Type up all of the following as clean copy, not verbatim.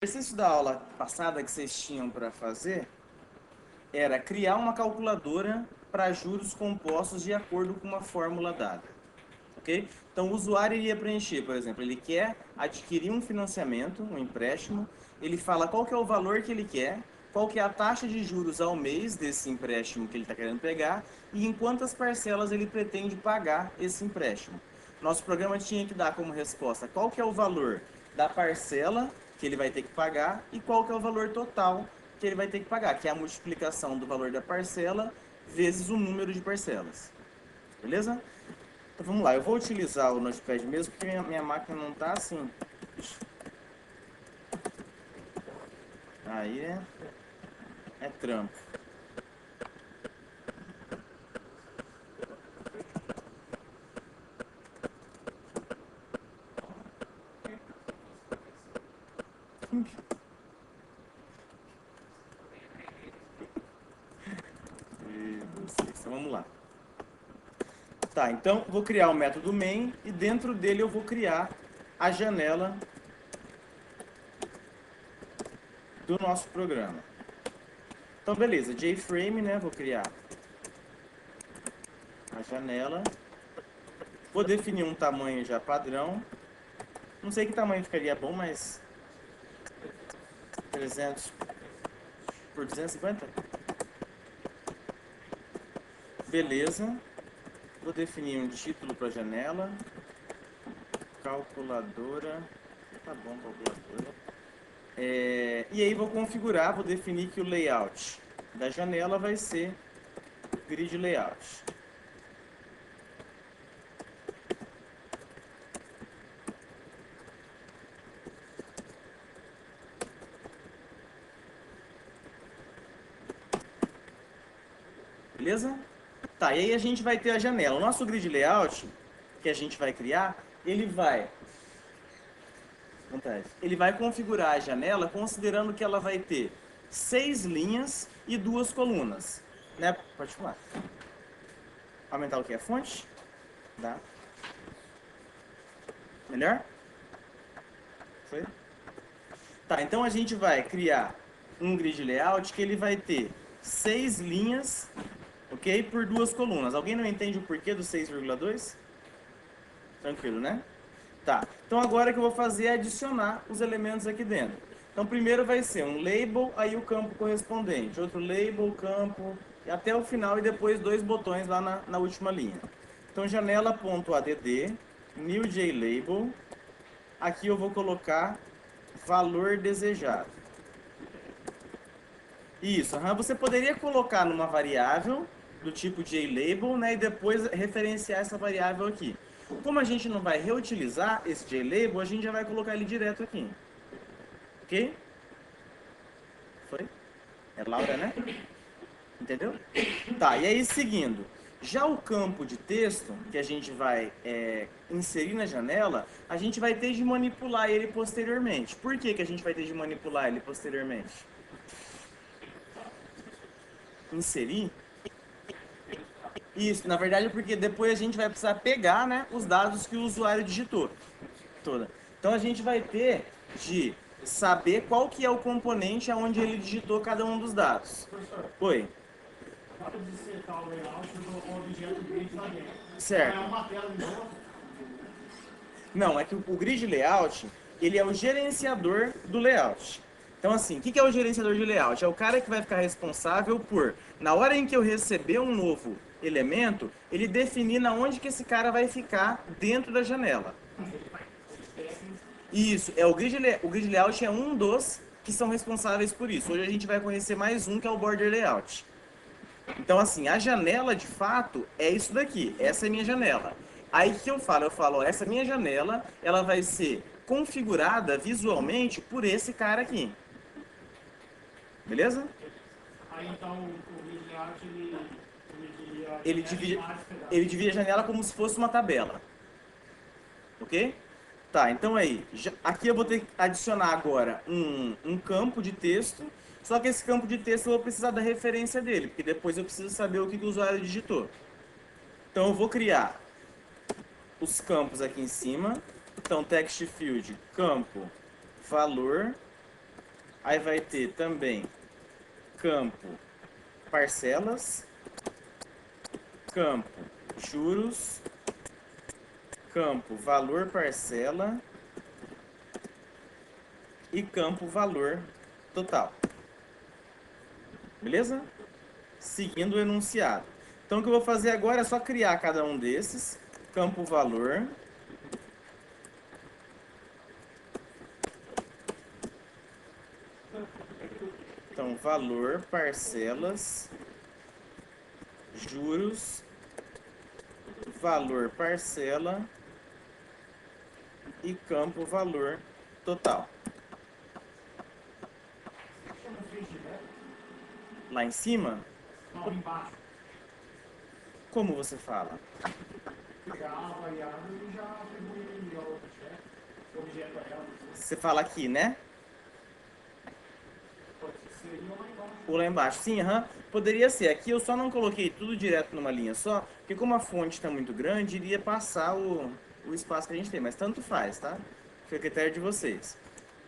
O exercício da aula passada que vocês tinham para fazer era criar uma calculadora para juros compostos de acordo com uma fórmula dada. Ok? Então o usuário iria preencher, por exemplo, ele quer adquirir um financiamento, um empréstimo, ele fala qual que é o valor que ele quer, qual que é a taxa de juros ao mês desse empréstimo que ele está querendo pegar e em quantas parcelas ele pretende pagar esse empréstimo. Nosso programa tinha que dar como resposta qual que é o valor da parcela que ele vai ter que pagar e qual que é o valor total que ele vai ter que pagar, que é a multiplicação do valor da parcela vezes o número de parcelas. Beleza? Então vamos lá, eu vou utilizar o Notepad mesmo porque minha máquina não está assim. Aí é trampo. Então vamos lá. Tá, então vou criar o método main e dentro dele eu vou criar a janela do nosso programa. Então beleza, JFrame, né? Vou criar a janela. Vou definir um tamanho já padrão. Não sei que tamanho ficaria bom, mas 300 por 250? Beleza. Vou definir um título para a janela. Calculadora. Tá bom, calculadora. E aí vou configurar, vou definir que o layout da janela vai ser grid layout. Beleza? Tá, e aí a gente vai ter a janela. O nosso grid layout que a gente vai criar, ele vai configurar a janela considerando que ela vai ter 6 linhas e 2 colunas. Né? Pode falar. Aumentar o que? A fonte? Dá. Melhor? Foi? Tá, então a gente vai criar um grid layout que ele vai ter 6 linhas, ok? Por 2 colunas. Alguém não entende o porquê do 6,2? Tranquilo, né? Tá, então agora o que eu vou fazer é adicionar os elementos aqui dentro. Então primeiro vai ser um label, aí o campo correspondente, outro label, campo, e até o final e depois 2 botões lá na última linha. Então janela.add, new JLabel, aqui eu vou colocar valor desejado. Isso, você poderia colocar numa variável do tipo JLabel, né, e depois referenciar essa variável aqui. Como a gente não vai reutilizar esse JLabel, a gente já vai colocar ele direto aqui. Ok? Foi? É Laura, né? Entendeu? Tá, e aí seguindo. Já o campo de texto, que a gente vai inserir na janela, a gente vai ter de manipular ele posteriormente. Por que a gente vai ter de manipular ele posteriormente? Inserir? Isso, na verdade é porque depois a gente vai precisar pegar, né, os dados que o usuário digitou. Então a gente vai ter de saber qual que é o componente aonde ele digitou cada um dos dados. Professor, Oi. para setar o layout, eu vou o objeto grid lá dentro. Certo. É uma tela de novo? Não, é que o grid layout, ele é o gerenciador do layout. Então, assim, o que é o gerenciador de layout? É o cara que vai ficar responsável por, na hora em que eu receber um novo elemento, ele definir na onde que esse cara vai ficar dentro da janela. Isso, o grid layout é um dos que são responsáveis por isso. Hoje a gente vai conhecer mais um, que é o border layout. Então, assim, a janela, de fato, é isso daqui. Essa é a minha janela. Aí, o que eu falo? Eu falo, ó, essa minha janela, ela vai ser configurada visualmente por esse cara aqui. Beleza? Aí então o grid layout Ele divide a janela como se fosse uma tabela. Ok? Tá, então aí, aqui eu vou ter que adicionar agora um campo de texto, só que esse campo de texto eu vou precisar da referência dele, porque depois eu preciso saber o que o usuário digitou. Então eu vou criar os campos aqui em cima. Então text field, campo, valor, Aí vai ter também campo parcelas, campo juros, campo valor parcela e campo valor total. Beleza? Seguindo o enunciado. Então o que eu vou fazer agora é só criar cada um desses. Campo valor. Então, valor, parcelas, juros, valor, parcela e campo valor total. Chama fez direto, Lá em cima, não, embaixo. como você fala? Já a variável e já atribui ao objeto a ela. Você fala aqui, né? Seria lá embaixo. Ou lá embaixo. Sim, aham. Poderia ser. Aqui eu só não coloquei tudo direto numa linha só, porque como a fonte está muito grande, iria passar o espaço que a gente tem. Mas tanto faz, tá? Fica a critério de vocês.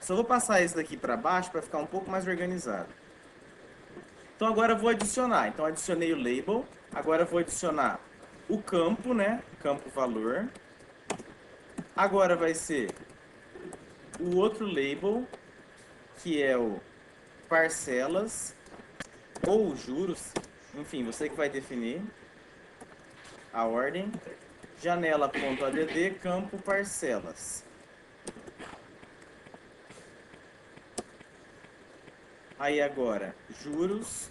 Só vou passar esse daqui para baixo para ficar um pouco mais organizado. Então agora eu vou adicionar. Então adicionei o label. Agora eu vou adicionar o campo, né? Campo valor. Agora vai ser o outro label, que é o parcelas ou juros. Enfim, você que vai definir a ordem. Janela.add, campo parcelas. Aí agora, juros.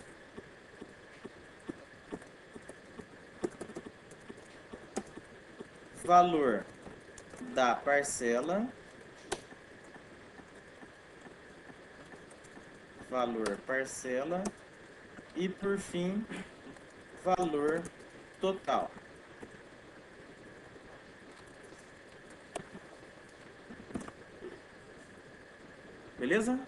Valor da parcela. Valor parcela. E por fim, valor total. Beleza?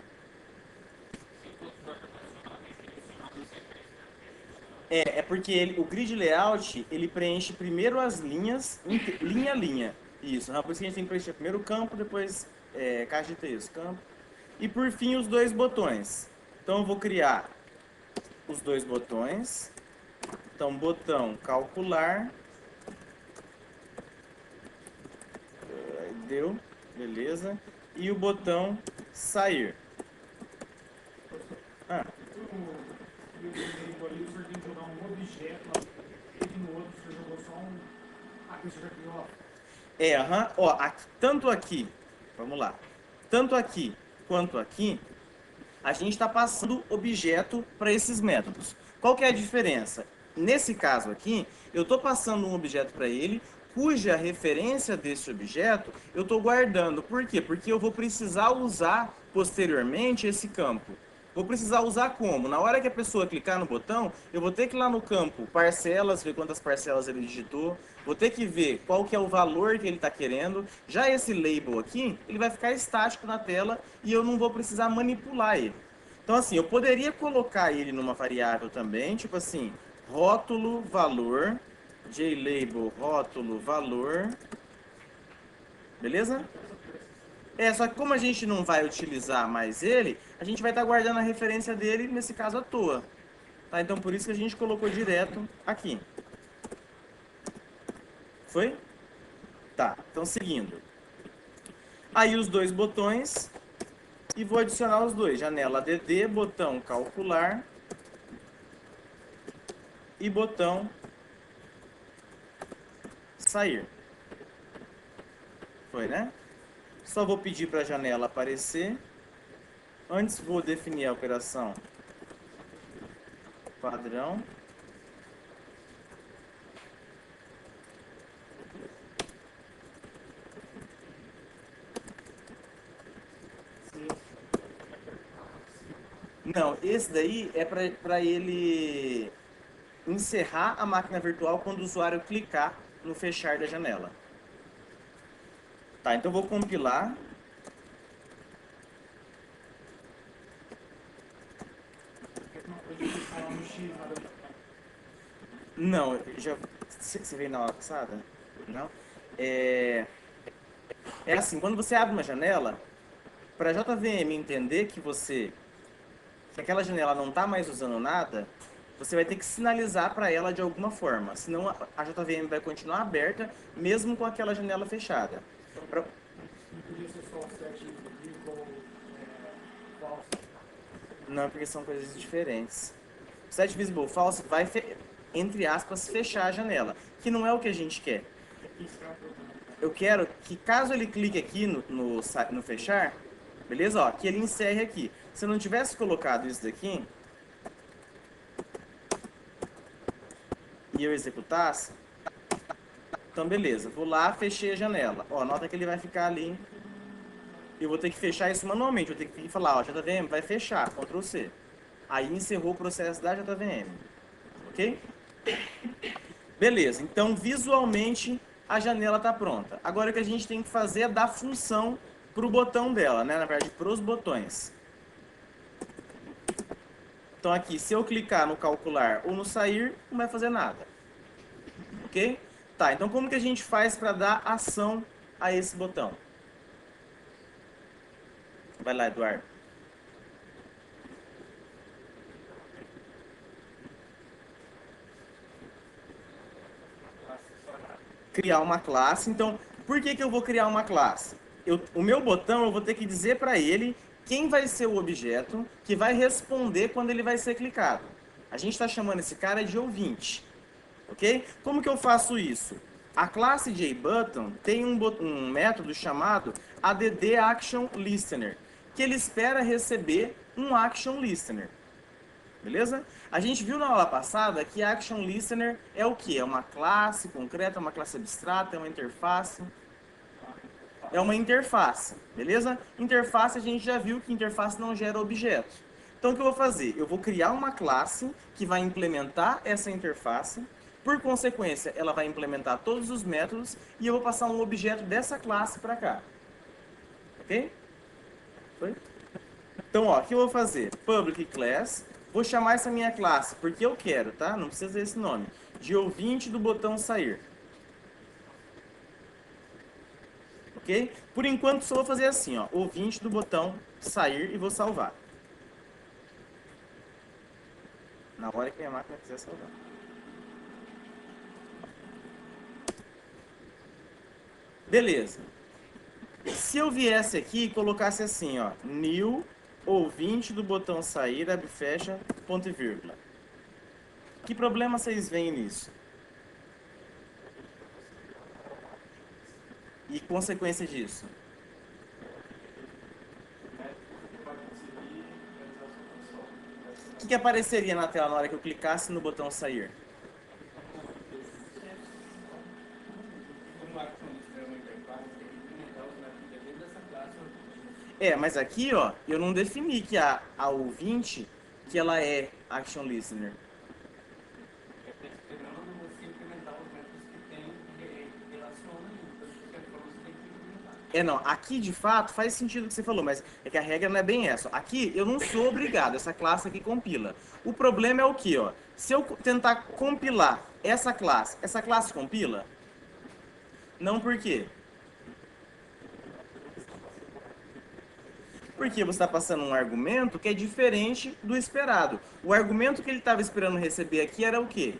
É porque o grid layout, ele preenche primeiro as linhas, linha a linha. Isso, por isso que a gente tem que preencher primeiro o campo, depois caixa de texto, campo. E por fim os dois botões. Então eu vou criar os dois botões. Então botão calcular. Deu, beleza. E o botão sair. Ah. E o livro ali, o senhor tem que jogar um objeto e no outro o senhor jogou só um. Aqui o senhor já criou. Aham. Ó, tanto aqui, vamos lá. Tanto aqui quanto aqui, a gente está passando objeto para esses métodos. Qual que é a diferença? Nesse caso aqui, eu estou passando um objeto para ele, cuja referência desse objeto eu estou guardando. Por quê? Porque eu vou precisar usar posteriormente esse campo. Vou precisar usar como? Na hora que a pessoa clicar no botão, eu vou ter que ir lá no campo parcelas, ver quantas parcelas ele digitou, vou ter que ver qual que é o valor que ele está querendo. Já esse label aqui, ele vai ficar estático na tela e eu não vou precisar manipular ele. Então assim, eu poderia colocar ele numa variável também, tipo assim, rótulo, valor, JLabel, rótulo, valor, beleza? Só que como a gente não vai utilizar mais ele, a gente vai estar guardando a referência dele, nesse caso, à toa. Tá? Então, por isso que a gente colocou direto aqui. Foi? Tá, então seguindo. Aí os dois botões, e vou adicionar os dois. Janela ADD, botão calcular e botão sair. Foi, né? Só vou pedir para a janela aparecer. Antes vou definir a operação padrão. Não, esse daí é para ele encerrar a máquina virtual quando o usuário clicar no fechar da janela. Tá, então eu vou compilar. Não, já você veio na aula passada? Não? É assim, quando você abre uma janela, para a JVM entender que você se aquela janela não está mais usando nada, você vai ter que sinalizar para ela de alguma forma, senão a JVM vai continuar aberta, mesmo com aquela janela fechada. Não podia ser só o set visible false. Não, porque são coisas diferentes. O set visible false vai, entre aspas, fechar a janela, que não é o que a gente quer. Eu quero que, caso ele clique aqui no fechar, beleza? Ó, que ele encerre aqui. Se eu não tivesse colocado isso daqui e eu executasse, então beleza, vou lá, fechei a janela. Ó, nota que ele vai ficar ali. Eu vou ter que fechar isso manualmente, eu tenho que falar, ó, JVM vai fechar, Ctrl C. Aí encerrou o processo da JVM. Ok? Beleza, então visualmente a janela está pronta. Agora o que a gente tem que fazer é dar função para o botão dela, né? Na verdade, para os botões. Então aqui, se eu clicar no calcular ou no sair, não vai fazer nada. Ok? Tá, então como que a gente faz para dar ação a esse botão? Vai lá, Eduardo. Criar uma classe. Então, por que eu vou criar uma classe? O meu botão, eu vou ter que dizer para ele quem vai ser o objeto que vai responder quando ele vai ser clicado. A gente está chamando esse cara de ouvinte. Ok? Como que eu faço isso? A classe JButton tem um método chamado addActionListener, que ele espera receber um Action Listener. Beleza? A gente viu na aula passada que Action Listener é o que? É uma classe concreta, uma classe abstrata, é uma interface? É uma interface, beleza? Interface, a gente já viu que interface não gera objetos. Então o que eu vou fazer? Eu vou criar uma classe que vai implementar essa interface. Por consequência, ela vai implementar todos os métodos e eu vou passar um objeto dessa classe para cá. Ok? Foi? Então, ó, o que eu vou fazer? Public class. Vou chamar essa minha classe, porque eu quero, tá? Não precisa desse nome. De ouvinte do botão sair. Ok? Por enquanto, só vou fazer assim, ó. Ouvinte do botão sair e vou salvar. Na hora que a máquina quiser salvar. Beleza. Se eu viesse aqui e colocasse assim, ó. New ouvinte do botão sair, abre, fecha, ponto e vírgula. Que problema vocês veem nisso? E consequência disso? O que apareceria na tela na hora que eu clicasse no botão sair? Mas aqui, ó, eu não defini que a ouvinte, que ela é Action Listener. Não, aqui de fato faz sentido o que você falou, mas é que a regra não é bem essa. Aqui eu não sou obrigado, essa classe aqui compila. O problema é o que, ó? Se eu tentar compilar essa classe compila? Não, por quê? Porque você está passando um argumento que é diferente do esperado. O argumento que ele estava esperando receber aqui era o quê?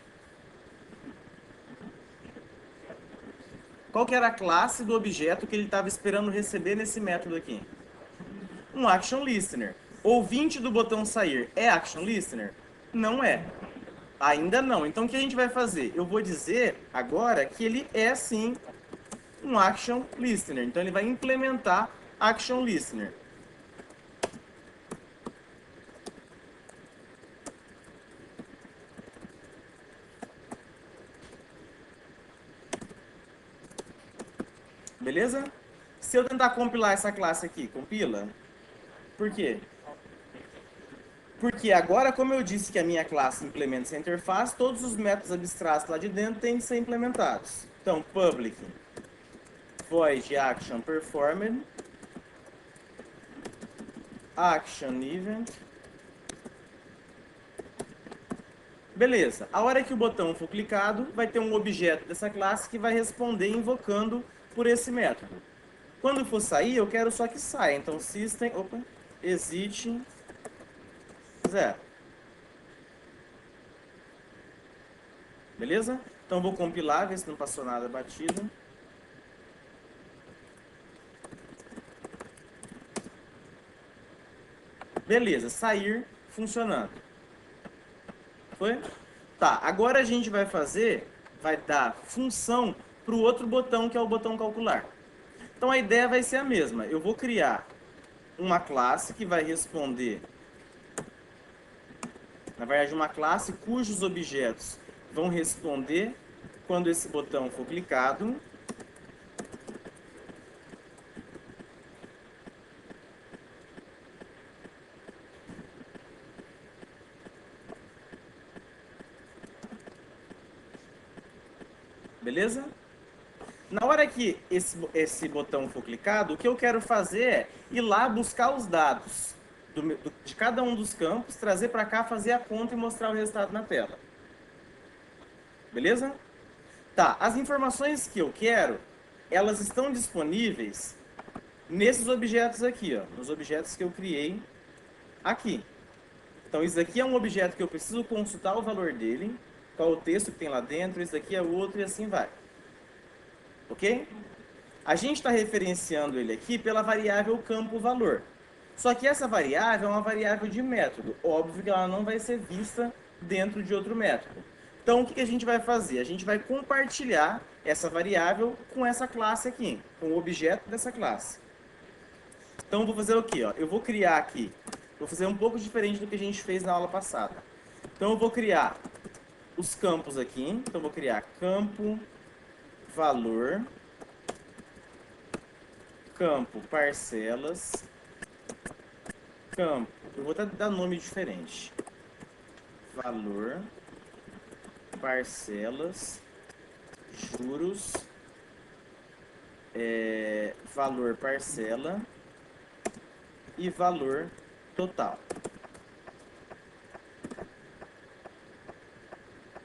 Qual que era a classe do objeto que ele estava esperando receber nesse método aqui? Um Action Listener. Ouvinte do botão sair é Action Listener? Não é. Ainda não. Então o que a gente vai fazer? Eu vou dizer agora que ele é sim um Action Listener. Então ele vai implementar Action Listener. Beleza? Se eu tentar compilar essa classe aqui, compila? Por quê? Porque agora, como eu disse que a minha classe implementa essa interface, todos os métodos abstratos lá de dentro têm que ser implementados. Então, public void action performed action event. Beleza. A hora que o botão for clicado, vai ter um objeto dessa classe que vai responder invocando por esse método. Quando for sair, eu quero só que saia. Então, system, exit 0. Beleza? Então vou compilar, ver se não passou nada batido. Beleza, sair funcionando. Foi? Tá, agora a gente vai dar função para o outro botão, que é o botão calcular. Então a ideia vai ser a mesma. Eu vou criar uma classe que vai responder, na verdade, uma classe cujos objetos vão responder quando esse botão for clicado. Beleza? Na hora que esse botão for clicado, o que eu quero fazer é ir lá buscar os dados de cada um dos campos, trazer para cá, fazer a conta e mostrar o resultado na tela. Beleza? Tá, as informações que eu quero, elas estão disponíveis nesses objetos aqui, ó, nos objetos que eu criei aqui. Então, isso aqui é um objeto que eu preciso consultar o valor dele, qual o texto que tem lá dentro, isso aqui é outro e assim vai. Ok? A gente está referenciando ele aqui pela variável campo valor. Só que essa variável é uma variável de método. Óbvio que ela não vai ser vista dentro de outro método. Então, o que a gente vai fazer? A gente vai compartilhar essa variável com essa classe aqui, com o objeto dessa classe. Então, eu vou fazer o quê? Eu vou criar aqui, vou fazer um pouco diferente do que a gente fez na aula passada. Então, eu vou criar os campos aqui. Então, eu vou criar campo valor, campo parcelas, campo, eu vou dar nome diferente, valor, parcelas, juros, valor parcela e valor total.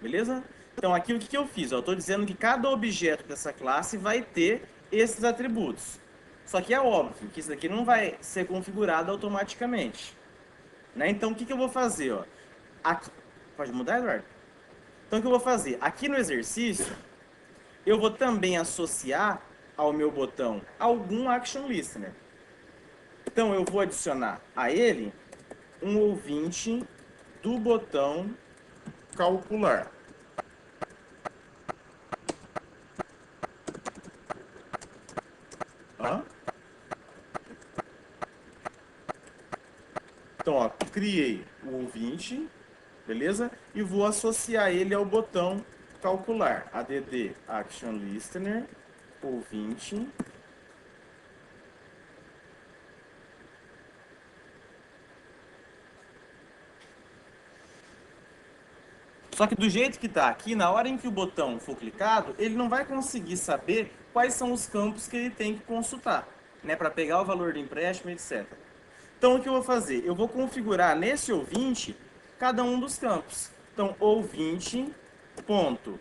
Beleza? Então aqui o que eu fiz? Eu estou dizendo que cada objeto dessa classe vai ter esses atributos. Só que é óbvio que isso daqui não vai ser configurado automaticamente. Né? Então o que eu vou fazer? Aqui, pode mudar, Eduardo? Então o que eu vou fazer? Aqui no exercício, eu vou também associar ao meu botão algum Action Listener. Então eu vou adicionar a ele um ouvinte do botão calcular. Então, ó, criei o ouvinte, beleza? E vou associar ele ao botão calcular. add action listener, ouvinte. Só que do jeito que está aqui, na hora em que o botão for clicado, ele não vai conseguir saber quais são os campos que ele tem que consultar, né, para pegar o valor do empréstimo, etc. Então, o que eu vou fazer? Eu vou configurar nesse ouvinte cada um dos campos. Então, ouvinte, ponto,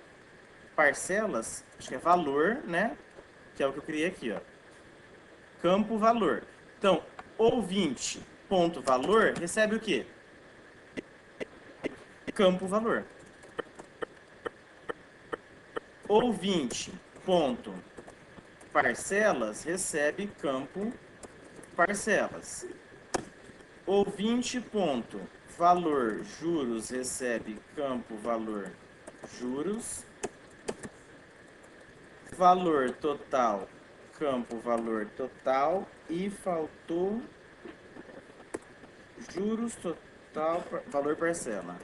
parcelas, acho que é valor, né, que é o que eu criei aqui, ó. Campo valor. Então, ouvinte, ponto, valor, recebe o quê? Campo valor. Ouvinte, ponto, parcelas, recebe campo parcelas. Ouvinte, ponto, valor juros, recebe campo valor juros. Valor total, campo valor total. E faltou juros total, valor parcela.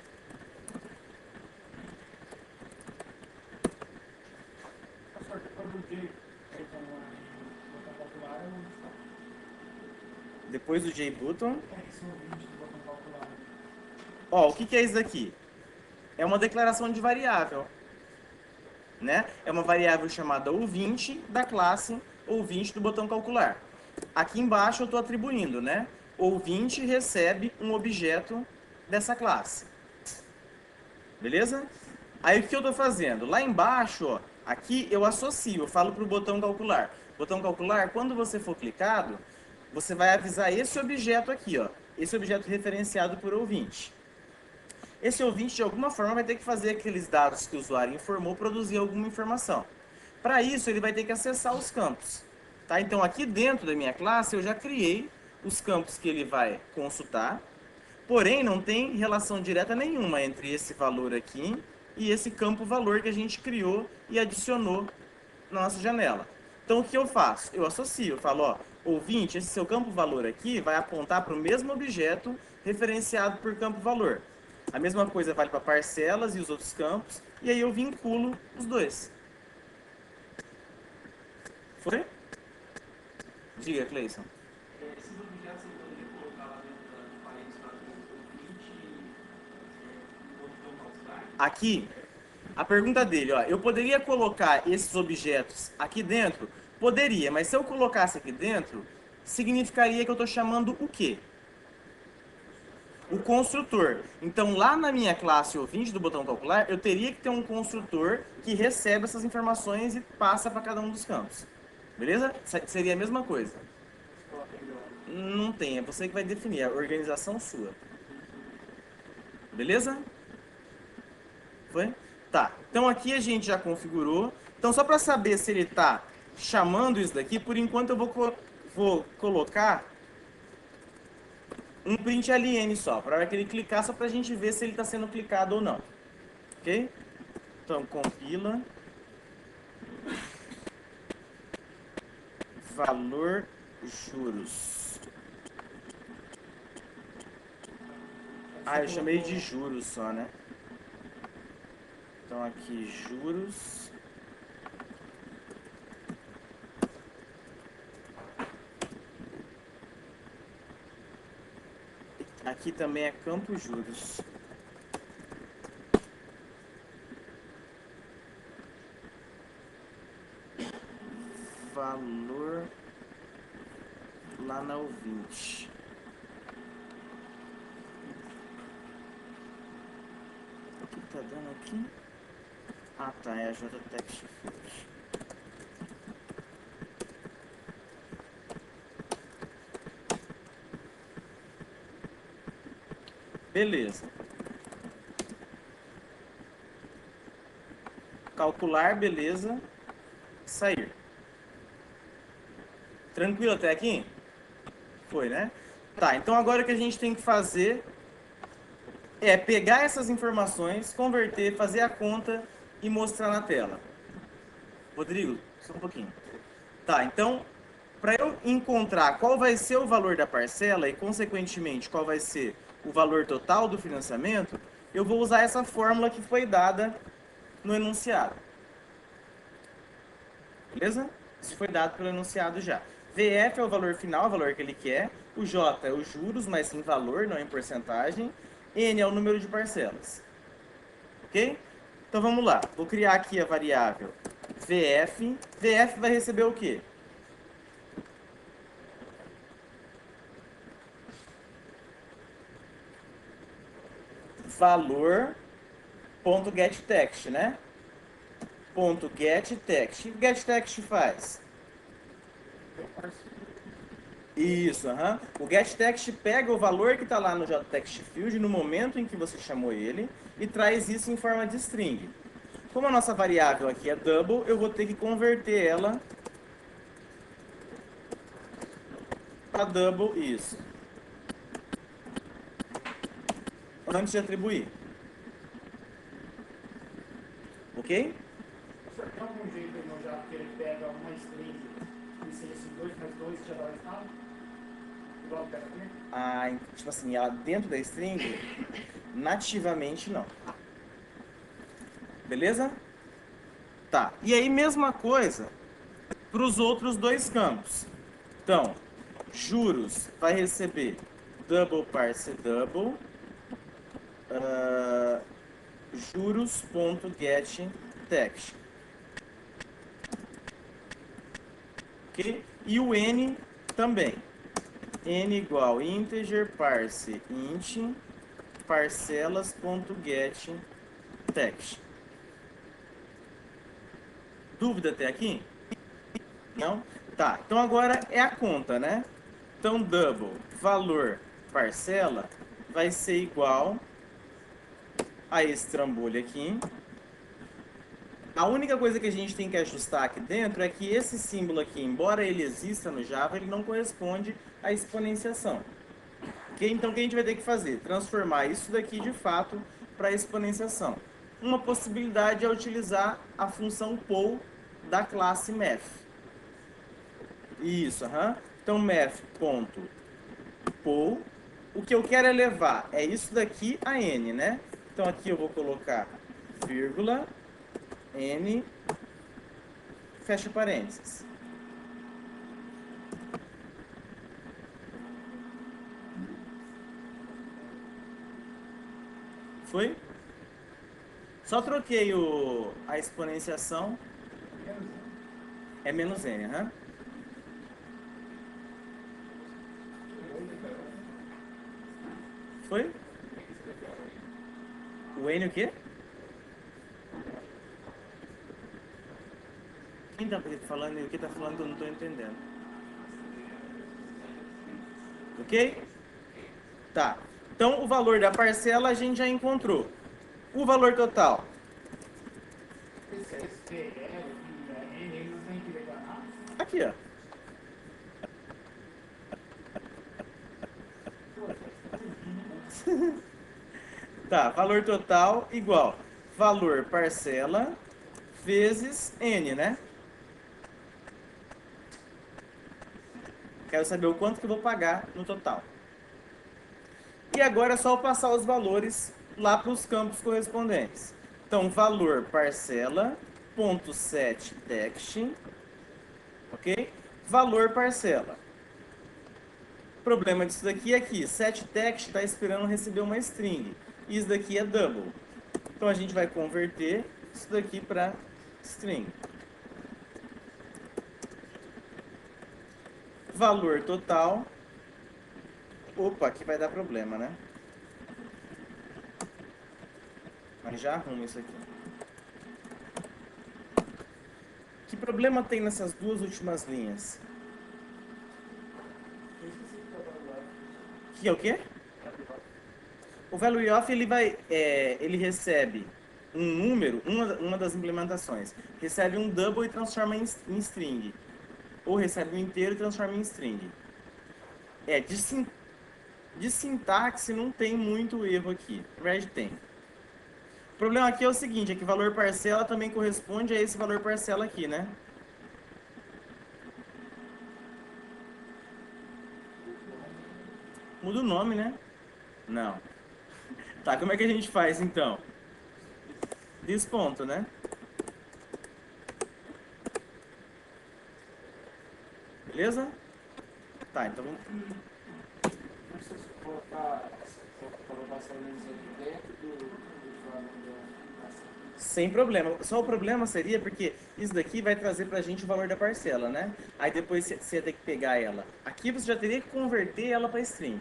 Depois do JButton. Ó, o que é isso daqui? É uma declaração de variável. Né? É uma variável chamada ouvinte da classe ouvinte do botão calcular. Aqui embaixo eu estou atribuindo, né? Ouvinte recebe um objeto dessa classe. Beleza? Aí o que eu estou fazendo? Lá embaixo, ó, aqui eu associo, eu falo para o botão calcular. Botão calcular, quando você for clicado, você vai avisar esse objeto aqui, ó, esse objeto referenciado por ouvinte. esse ouvinte de alguma forma vai ter que fazer aqueles dados que o usuário informou produzir alguma informação. Para isso, ele vai ter que acessar os campos. Tá? Então, aqui dentro da minha classe, eu já criei os campos que ele vai consultar, porém, não tem relação direta nenhuma entre esse valor aqui e esse campo valor que a gente criou e adicionou na nossa janela. Então, o que eu faço? Eu associo, eu falo, ó, ouvinte, esse seu campo valor aqui vai apontar para o mesmo objeto referenciado por campo valor. A mesma coisa vale para parcelas e os outros campos, e aí eu vinculo os dois. Foi? Diga, Cleison. Esses objetos eu poderia colocar lá dentro do parênteses para o ouvinte e botão calcular? Aqui, a pergunta dele, ó, eu poderia colocar esses objetos aqui dentro? Poderia, mas se eu colocasse aqui dentro, significaria que eu estou chamando o quê? O construtor. Então, lá na minha classe ouvinte do botão calcular, eu teria que ter um construtor que recebe essas informações e passa para cada um dos campos. Beleza? Seria a mesma coisa. Não tem, é você que vai definir, é a organização sua. Beleza? Foi? Tá, então aqui a gente já configurou. Então, só para saber se ele está chamando isso daqui, por enquanto eu vou colocar um print ln só, para hora que ele clicar, só para a gente ver se ele está sendo clicado ou não. Ok? Então, compila. Valor juros. Ah, eu chamei de juros só, né? Então aqui, juros. Aqui também é campo juros. Valor lá na ouvinte. O que tá dando aqui? Ah, tá, é a JText Field. Beleza. Calcular, beleza. Sair. Tranquilo até aqui? Foi, né? Tá, então agora o que a gente tem que fazer é pegar essas informações, converter, fazer a conta e mostrar na tela. Rodrigo, só um pouquinho. Tá, então, para eu encontrar qual vai ser o valor da parcela e, consequentemente, qual vai ser o valor total do financiamento, eu vou usar essa fórmula que foi dada no enunciado. Beleza? Isso foi dado pelo enunciado já. VF é o valor final, o valor que ele quer. O J é os juros, mas em valor, não em porcentagem. N é o número de parcelas. Ok? Então vamos lá. Vou criar aqui a variável VF. VF vai receber o quê? Valor.getText, né? .getText. O que o getText faz? Isso, aham. O getText pega o valor que está lá no JText Field no momento em que você chamou ele e traz isso em forma de string. Como a nossa variável aqui é double, eu vou ter que converter ela para double isso. Antes de atribuir. Ok? Tem algum jeito aí no Java que ele pega uma string e se esse 2 mais 2 já dá o resultado? Igual pega aqui? Ah, tipo assim, ela dentro da string, nativamente não. Beleza? Tá. E aí, mesma coisa para os outros dois campos. Então, juros vai receber double parse double juros.getText. Ok? E o N também. N igual integer parse int parcelas.getText. Dúvida até aqui? Não? Tá, então agora é a conta, né? Então, double valor parcela vai ser igual a esse trambolho aqui. A única coisa que a gente tem que ajustar aqui dentro é que esse símbolo aqui, embora ele exista no Java, ele não corresponde à exponenciação. Okay? Então, o que a gente vai ter que fazer? Transformar isso daqui, de fato, para exponenciação. Uma possibilidade é utilizar a função poll da classe math. Isso, Então, math.poll. O que eu quero é levar é isso daqui a n, né? Então, aqui eu vou colocar vírgula, n, fecha parênteses. Foi? Só troquei a exponenciação. É menos n, Foi? O n o quê? Quem tá falando e o que tá falando eu não tô entendendo. Ok? Tá. Então, o valor da parcela a gente já encontrou. O valor total. Aqui, ó. Tá, valor total igual valor parcela vezes n, né? Quero saber o quanto que eu vou pagar no total. E agora é só eu passar os valores lá para os campos correspondentes. Então, valor parcela, ponto set text, ok? Valor parcela. O problema disso daqui é que set text está esperando receber uma string. E isso daqui é double. Então, a gente vai converter isso daqui para string. Valor total. Opa, aqui vai dar problema, né? Mas já arrumo isso aqui. Que problema tem nessas duas últimas linhas? Que é o quê? O value of ele recebe um número, uma das implementações, recebe um double e transforma em string. Ou recebe um inteiro e transforma em string. De sintaxe não tem muito erro aqui. Na verdade tem. O problema aqui é o seguinte, é que valor parcela também corresponde a esse valor parcela aqui, né? Muda o nome, né? Não. Tá, como é que a gente faz então? Desponto, né? Beleza? Tá, então vamos... Sem problema. Só o problema seria porque isso daqui vai trazer pra gente o valor da parcela, né? Aí depois você tem que pegar ela. Aqui você já teria que converter ela para string.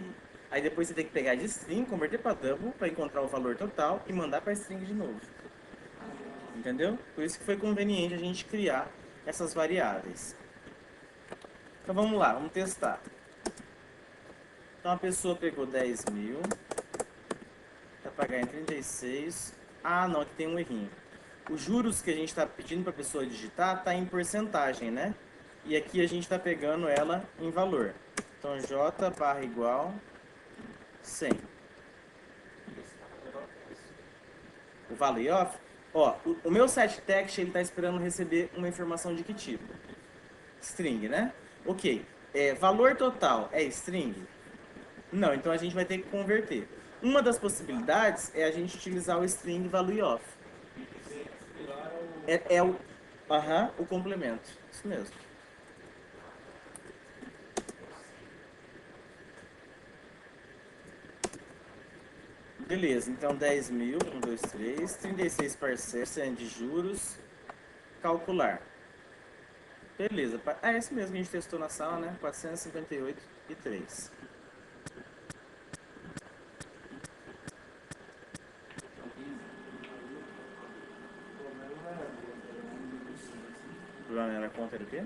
Aí depois você tem que pegar de string, converter para double para encontrar o valor total e mandar para string de novo. Entendeu? Por isso que foi conveniente a gente criar essas variáveis. Então vamos lá, vamos testar. Então a pessoa pegou 10 mil. Vai pagar em 36. Ah, não, aqui tem um errinho. Os juros que a gente está pedindo para a pessoa digitar está em porcentagem, né? E aqui a gente está pegando ela em valor. Então, J barra igual 100. O value of... Ó, o meu set text, ele está esperando receber uma informação de que tipo? String, né? Ok. Valor total é string? Não, então a gente vai ter que converter. Uma das possibilidades é a gente utilizar o string value of. O complemento. Isso mesmo. Beleza, então 10 mil, 1, 2, 3, 36 parcelas, de juros, calcular. Beleza, é esse mesmo que a gente testou na sala, né? 458,3. O problema era a conta do quê?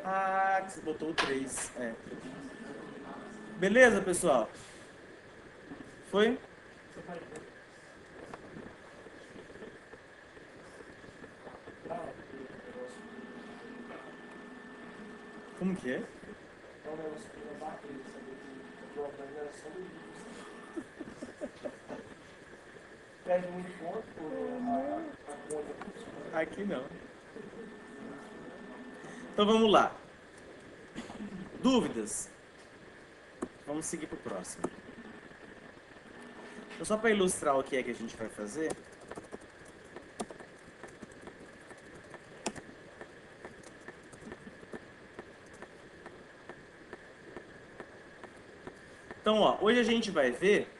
Ah, que você botou o 3. Beleza, pessoal? Foi? Você vai ver. Como que é? É um negócio que vai bater, sabe? Que o Abraham era só do livro. Perde muito ponto por a conta. Aqui não. Então vamos lá. Dúvidas? Vamos seguir para o próximo. Então, só para ilustrar o que é que a gente vai fazer. Então, ó, hoje a gente vai ver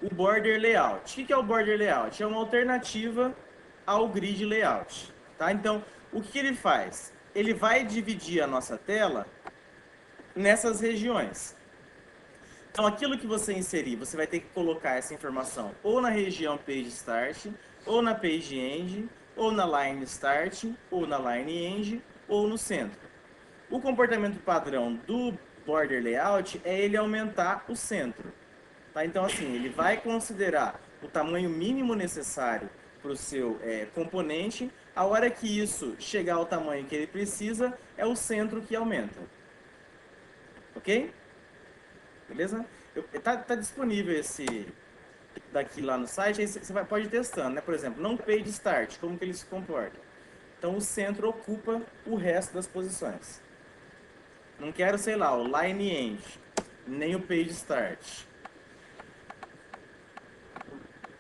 o Border Layout. O que é o Border Layout? É uma alternativa ao Grid Layout. Tá? Então, o que ele faz? Ele vai dividir a nossa tela nessas regiões. Então, aquilo que você inserir, você vai ter que colocar essa informação ou na região Page Start, ou na Page End, ou na Line Start, ou na Line End, ou no centro. O comportamento padrão do Border Layout é ele aumentar o centro. Tá? Então, assim, ele vai considerar o tamanho mínimo necessário para o seu componente. A hora que isso chegar ao tamanho que ele precisa, é o centro que aumenta. Ok? Beleza? Tá disponível esse daqui lá no site, aí você pode ir testando, né? Por exemplo, não page start, como que ele se comporta. Então o centro ocupa o resto das posições. Não quero, sei lá, o line end, nem o page start.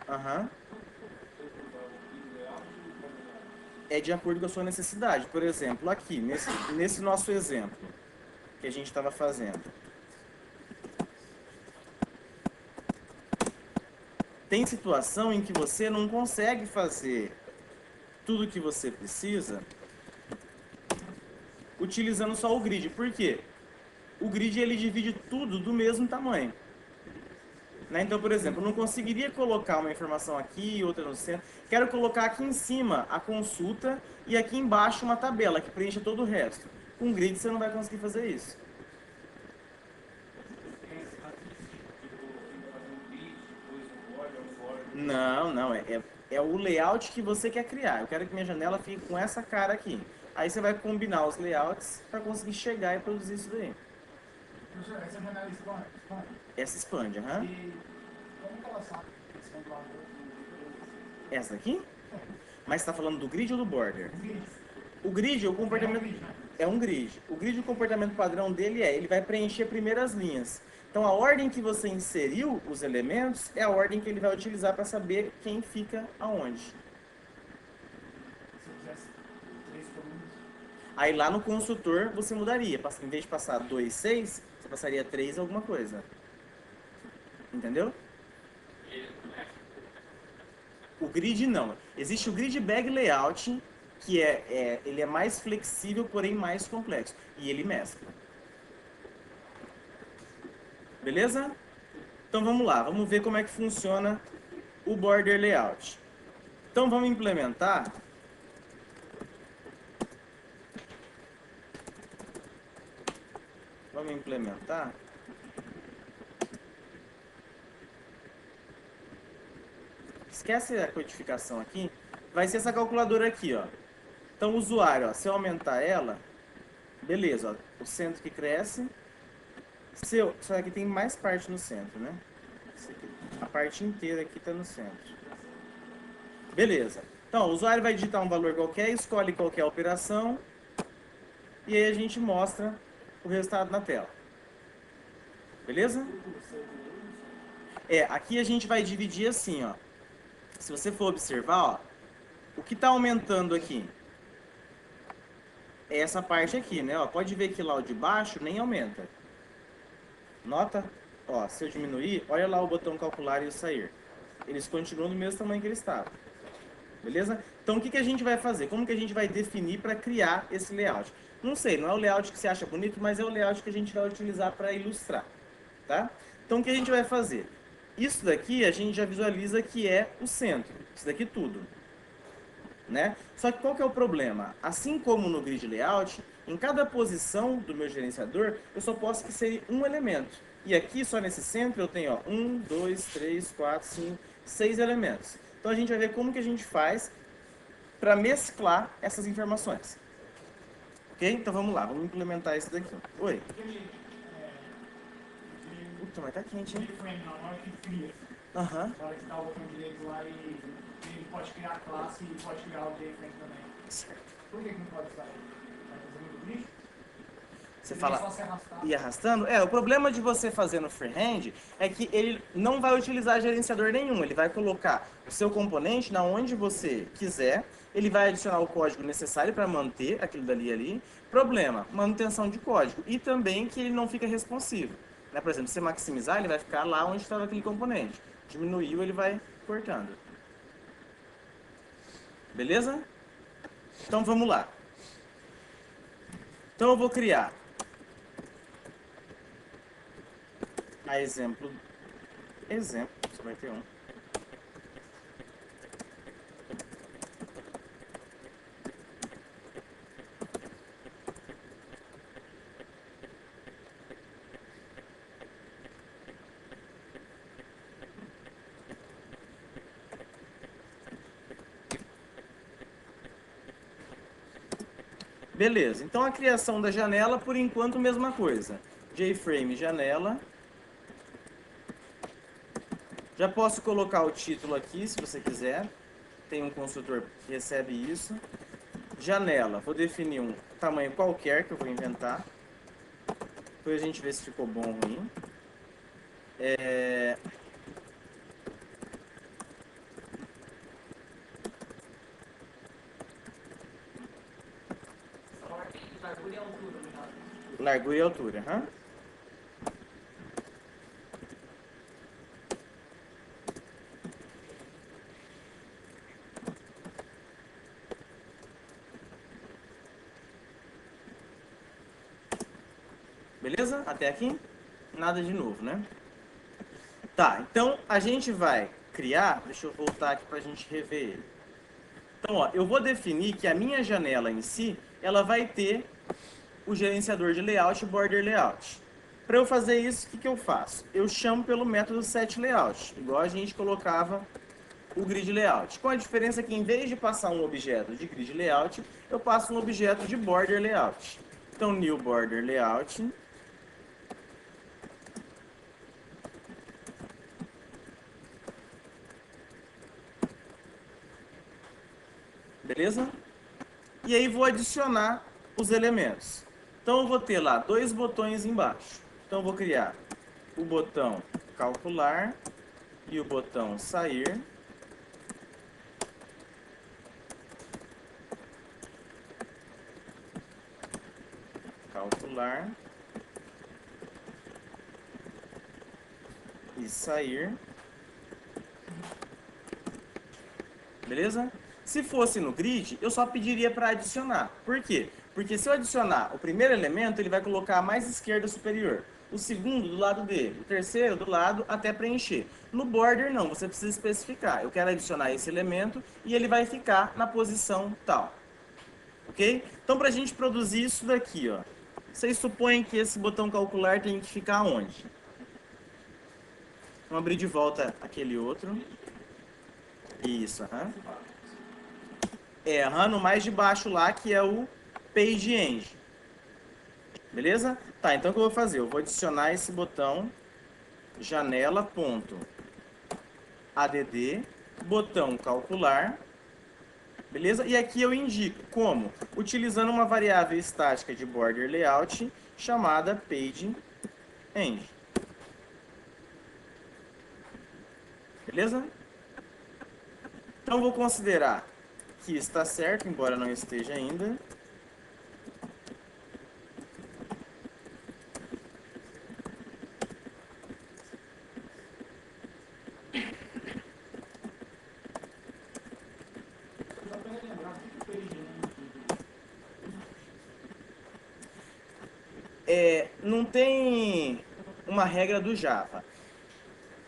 Aham. É de acordo com a sua necessidade. Por exemplo, aqui, nesse nosso exemplo que a gente estava fazendo. Tem situação em que você não consegue fazer tudo o que você precisa utilizando só o grid. Por quê? O grid ele divide tudo do mesmo tamanho. Né? Então, por exemplo, eu não conseguiria colocar uma informação aqui, outra no centro. Quero colocar aqui em cima a consulta e aqui embaixo uma tabela que preencha todo o resto. Com grid você não vai conseguir fazer isso. Não, é o layout que você quer criar. Eu quero que minha janela fique com essa cara aqui. Aí você vai combinar os layouts para conseguir chegar e produzir isso daí. Professor, essa janela expande? Essa expande, aham. E como que ela sabe que expande lá no Essa daqui? Mas você está falando do grid ou do border? grid? O grid, o comportamento... É um grid. O grid, o comportamento padrão dele ele vai preencher primeiro as linhas. Então, a ordem que você inseriu os elementos é a ordem que ele vai utilizar para saber quem fica aonde. Se eu fizesse 3 colunas. Aí lá no construtor você mudaria. Em vez de passar 2, 6, você passaria 3 alguma coisa. Entendeu? O grid não. Existe o grid bag layout, que ele é mais flexível, porém mais complexo. E ele mescla. Beleza? Então vamos lá, vamos ver como é que funciona o border layout. Então vamos implementar esquece a codificação aqui, vai ser essa calculadora aqui, ó. Então o usuário, ó, se eu aumentar ela, beleza, ó, o centro que cresce, só que tem mais parte no centro, né? A parte inteira aqui está no centro. Beleza. Então, o usuário vai digitar um valor qualquer, escolhe qualquer operação, e aí a gente mostra o resultado na tela. Beleza? Aqui a gente vai dividir assim, ó. Se você for observar, ó, o que está aumentando aqui é essa parte aqui, né? Ó, pode ver que lá o de baixo nem aumenta. Nota? Ó, se eu diminuir, olha lá o botão calcular e o sair. Eles continuam do mesmo tamanho que eles estavam. Beleza? Então o que a gente vai fazer? Como que a gente vai definir para criar esse layout? Não sei, não é o layout que você acha bonito, mas é o layout que a gente vai utilizar para ilustrar. Tá? Então o que a gente vai fazer? Isso daqui a gente já visualiza que é o centro. Isso daqui tudo. Né? Só que qual que é o problema? Assim como no grid layout, em cada posição do meu gerenciador, eu só posso inserir um elemento. E aqui, só nesse centro, eu tenho, ó, 1, 2, 3, 4, 5, 6 elementos. Então a gente vai ver como que a gente faz para mesclar essas informações. Ok? Então vamos lá, vamos implementar isso daqui. Oi? Puta, mas tá quente, hein? JFrame, na hora que cria. Aham. Na hora que dá o botão direito lá e ele pode criar a classe e pode criar o JFrame também. Certo. Por que não pode sair? Vai fazer muito lixo? Você Ele fala só se arrastar. ir arrastando? O problema de você fazer no freehand é que ele não vai utilizar gerenciador nenhum. Ele vai colocar o seu componente na onde você quiser. Ele vai adicionar o código necessário para manter aquilo dali ali. Problema, manutenção de código. E também que ele não fica responsivo. Né? Por exemplo, se você maximizar, ele vai ficar lá onde estava aquele componente. Diminuiu, ele vai cortando. Beleza? Então vamos lá. Então eu vou criar a exemplo, você vai ter um. Beleza, então a criação da janela, por enquanto, mesma coisa. JFrame janela. Já posso colocar o título aqui, se você quiser. Tem um construtor que recebe isso. Janela, vou definir um tamanho qualquer que eu vou inventar. Depois a gente vê se ficou bom ou ruim. Largura e altura, no caso. Largura e altura, aham. Beleza? Até aqui? Nada de novo, né? Tá, então a gente vai criar... Deixa eu voltar aqui pra gente rever ele. Então, ó, eu vou definir que a minha janela em si, ela vai ter o gerenciador de layout e border layout. Para eu fazer isso, o que eu faço? Eu chamo pelo método setLayout, igual a gente colocava o grid layout. Com a diferença que, em vez de passar um objeto de grid layout, eu passo um objeto de border layout. Então, new border layout. Beleza? E aí vou adicionar os elementos. Então eu vou ter lá dois botões embaixo. Então eu vou criar o botão calcular e o botão sair. Calcular e sair. Beleza? Se fosse no grid, eu só pediria para adicionar. Por quê? Porque se eu adicionar o primeiro elemento, ele vai colocar a mais esquerda superior. O segundo do lado dele. O terceiro do lado até preencher. No border, não. Você precisa especificar. Eu quero adicionar esse elemento e ele vai ficar na posição tal. Ok? Então, para a gente produzir isso daqui, ó. Vocês supõem que esse botão calcular tem que ficar onde? Vamos abrir de volta aquele outro. Isso, aham. No mais de baixo lá, que é o Page End. Beleza? Tá, então o que eu vou fazer? Eu vou adicionar esse botão janela.add, botão calcular. Beleza? E aqui eu indico como? Utilizando uma variável estática de border layout chamada Page End. Beleza? Então eu vou considerar que está certo, embora não esteja ainda. Não tem uma regra do Java.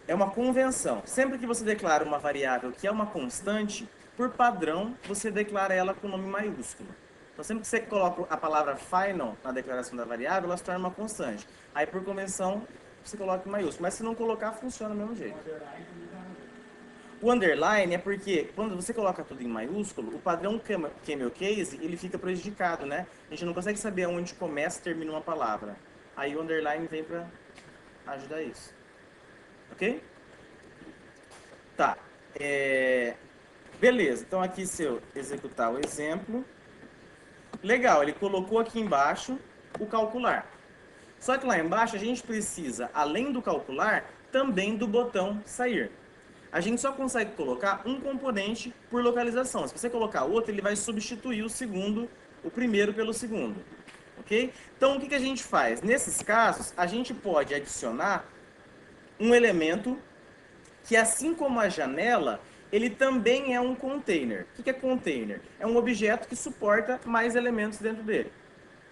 É uma convenção. Sempre que você declara uma variável que é uma constante, por padrão, você declara ela com nome maiúsculo. Então, sempre que você coloca a palavra final na declaração da variável, ela se torna uma constante. Aí, por convenção, você coloca em maiúsculo. Mas se não colocar, funciona do mesmo jeito. Underline também dá. O underline é porque quando você coloca tudo em maiúsculo, o padrão camel case, ele fica prejudicado, né? A gente não consegue saber onde começa e termina uma palavra. Aí o underline vem para ajudar isso. Ok? Tá. Beleza. Então aqui, se eu executar o exemplo... Legal, ele colocou aqui embaixo o calcular. Só que lá embaixo a gente precisa, além do calcular, também do botão sair. A gente só consegue colocar um componente por localização. Se você colocar outro, ele vai substituir o primeiro pelo segundo. Ok? Então, o que a gente faz? Nesses casos, a gente pode adicionar um elemento que, assim como a janela, ele também é um container. O que é container? É um objeto que suporta mais elementos dentro dele.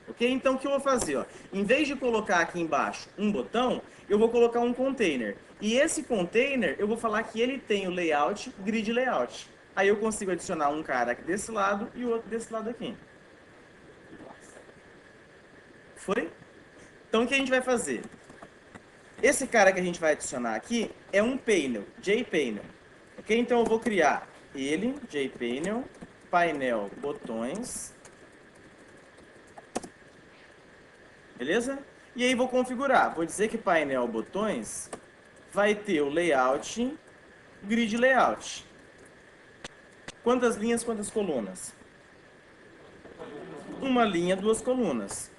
Ok? Então, o que eu vou fazer? Ó? Em vez de colocar aqui embaixo um botão, eu vou colocar um container. E esse container, eu vou falar que ele tem o layout, grid layout. Aí eu consigo adicionar um cara aqui desse lado e o outro desse lado aqui. Foi? Então, o que a gente vai fazer? Esse cara que a gente vai adicionar aqui é um painel, JPainel. Ok? Então, eu vou criar ele, JPainel, painel botões. Beleza? E aí vou configurar. Vou dizer que painel botões vai ter o layout, grid layout. Quantas linhas, quantas colunas? Uma linha, duas colunas.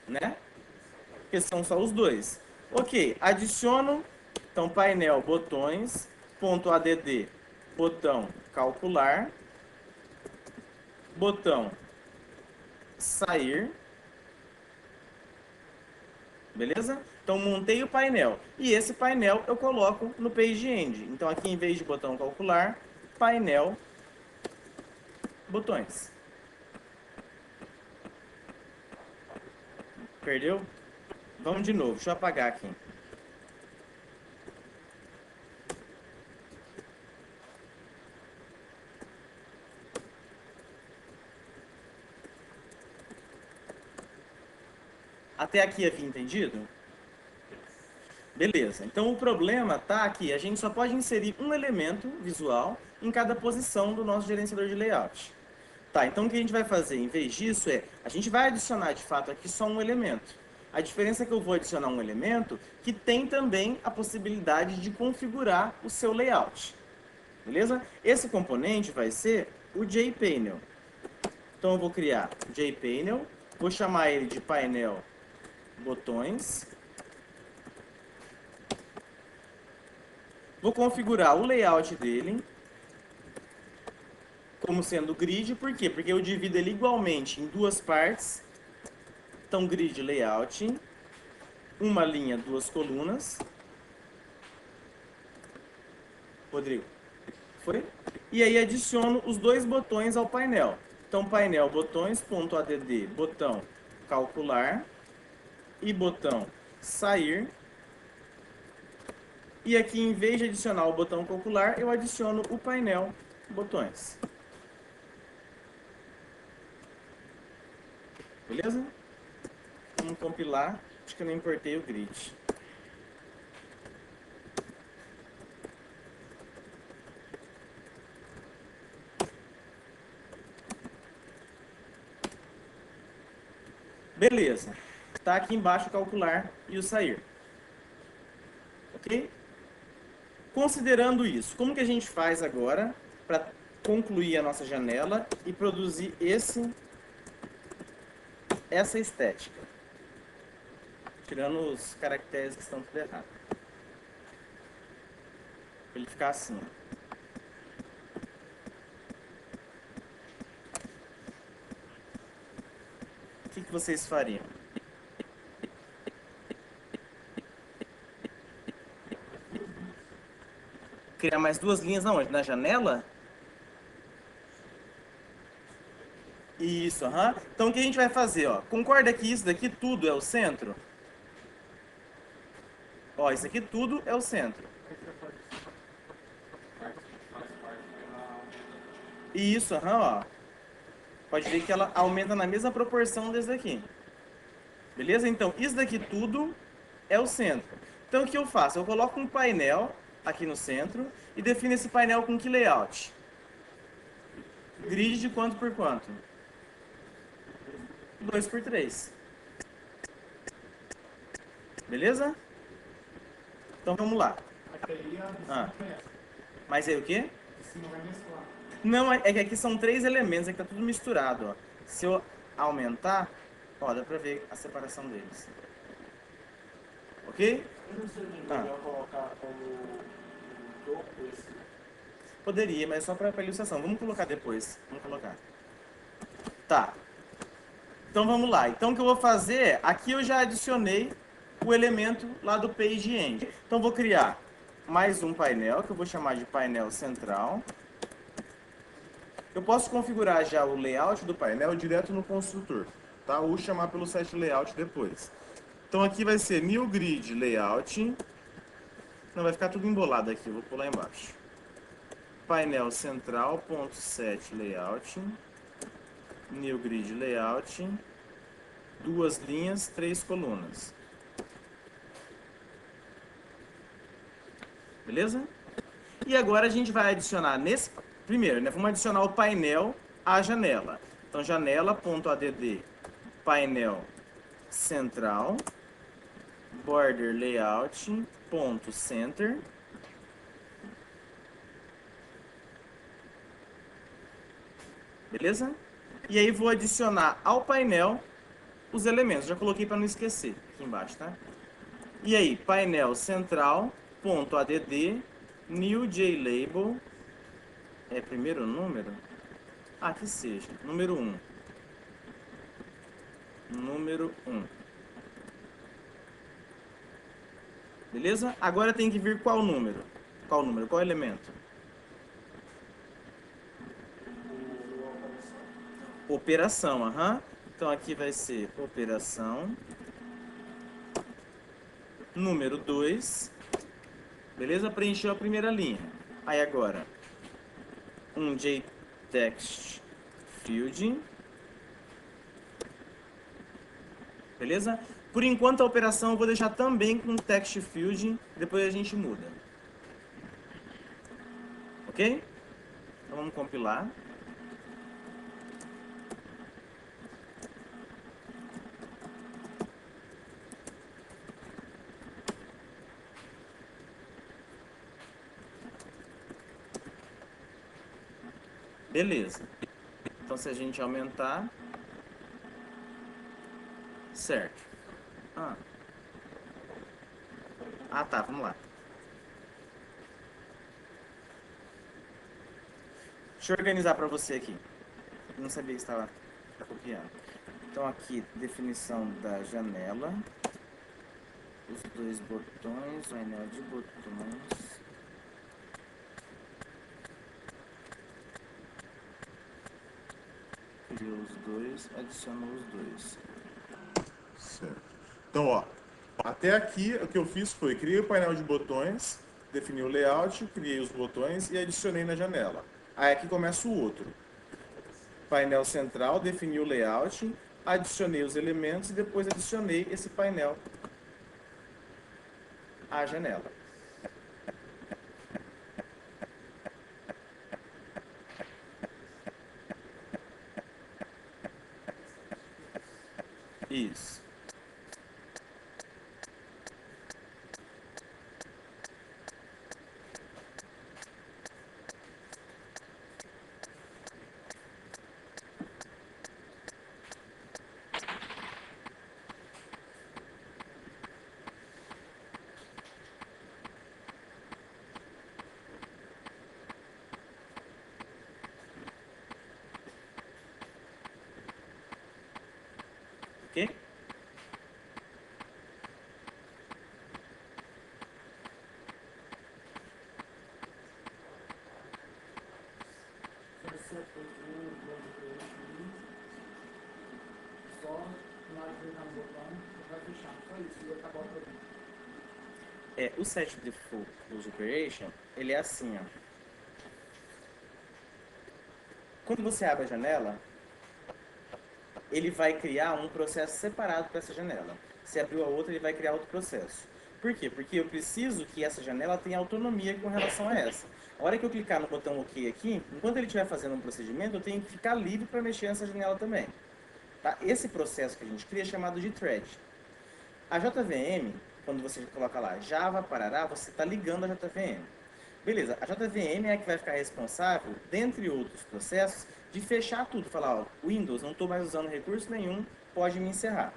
Né? Porque são só os dois. Ok, adiciono, então, painel botões, ponto .add, botão calcular, botão sair. Beleza? Então, montei o painel. E esse painel eu coloco no PageEnd. Então, aqui, em vez de botão calcular, painel botões. Perdeu? Vamos de novo. Deixa eu apagar aqui. Até aqui havia entendido? Beleza. Então, o problema está aqui. A gente só pode inserir um elemento visual em cada posição do nosso gerenciador de layout. Tá, então o que a gente vai fazer em vez disso a gente vai adicionar de fato aqui só um elemento. A diferença é que eu vou adicionar um elemento que tem também a possibilidade de configurar o seu layout. Beleza? Esse componente vai ser o JPainel. Então eu vou criar JPainel, vou chamar ele de painel botões. Vou configurar o layout dele como sendo grid, por quê? Porque eu divido ele igualmente em duas partes. Então, grid layout, uma linha, duas colunas. Rodrigo, foi? E aí adiciono os dois botões ao painel. Então, painel botões.add, botão calcular e botão sair. E aqui, em vez de adicionar o botão calcular, eu adiciono o painel botões. Beleza? Vamos compilar. Acho que eu não importei o grid. Beleza. Está aqui embaixo o calcular e o sair. Ok? Considerando isso, como que a gente faz agora para concluir a nossa janela e produzir essa estética? Tirando os caracteres que estão tudo errado. Para ele ficar assim. O que vocês fariam? Criar mais duas linhas aonde? Na janela? Isso, aham. Então o que a gente vai fazer, ó? Concorda que isso daqui tudo é o centro? Ó, isso aqui tudo é o centro. Isso, aham, ó. Pode ver que ela aumenta na mesma proporção desse daqui. Beleza? Então, isso daqui tudo é o centro. Então o que eu faço? Eu coloco um painel aqui no centro e defino esse painel com que layout? Grid de quanto por quanto? 2 por 3. Beleza? Então vamos lá. Até aí a de Ah. cima é essa. Mas aí o quê? De cima vai mesclar. Não, é que aqui são 3 elementos, é que tá tudo misturado, ó. Se eu aumentar, ó, dá pra ver a separação deles. Ok? Eu não sei se Ah. melhor colocar como topo esse. Poderia, mas é só pra ilustração. Vamos colocar depois. Vamos colocar. Tá. Então vamos lá. Então o que eu vou fazer, aqui eu já adicionei o elemento lá do PageEnd. Então vou criar mais um painel, que eu vou chamar de painel central. Eu posso configurar já o layout do painel direto no construtor, tá? Ou chamar pelo set layout depois. Então aqui vai ser new grid layout. Não, vai ficar tudo embolado aqui, eu vou pular embaixo. Painel central.set layout. New grid layout. 2 linhas, 3 colunas. Beleza? E agora a gente vai adicionar nesse... Primeiro, né? Vamos adicionar o painel à janela. Então, janela.add painel central border layout ponto center. Beleza? E aí vou adicionar ao painel os elementos. Já coloquei para não esquecer aqui embaixo, tá? E aí, painel central.add new JLabel é primeiro número? Ah, que seja. Número 1. Número 1. Beleza? Agora tem que vir qual número? Qual número? Qual elemento? Operação, aham. Então aqui vai ser operação. Número 2. Beleza? Preencheu a primeira linha. Aí agora, um JText field. Beleza? Por enquanto a operação eu vou deixar também com text field, depois a gente muda. Ok? Então vamos compilar. Beleza. Então se a gente aumentar... Certo. Ah, tá, vamos lá. Deixa eu organizar para você aqui. Eu não sabia que estava copiando. Então aqui, definição da janela. Os 2 botões, o anel de botões. Criou os 2, adicionou os 2. Certo. Então, ó, até aqui o que eu fiz foi, criei o painel de botões, defini o layout, criei os botões e adicionei na janela. Aí aqui começa o outro. Painel central, defini o layout, adicionei os elementos e depois adicionei esse painel à janela. Isso. Ok? Só na hora de clicar no botão, vai fechar. Só isso, e acabar o produto. O set default close operation, ele é assim, ó. Quando você abre a janela, ele vai criar um processo separado para essa janela. Se abriu a outra, ele vai criar outro processo. Por quê? Porque eu preciso que essa janela tenha autonomia com relação a essa. A hora que eu clicar no botão OK aqui, enquanto ele estiver fazendo um procedimento, eu tenho que ficar livre para mexer nessa janela também. Tá? Esse processo que a gente cria é chamado de thread. A JVM, quando você coloca lá Java parará, você está ligando a JVM. Beleza, a JVM é a que vai ficar responsável, dentre outros processos, de fechar tudo. Falar, ó, Windows, não estou mais usando recurso nenhum, pode me encerrar.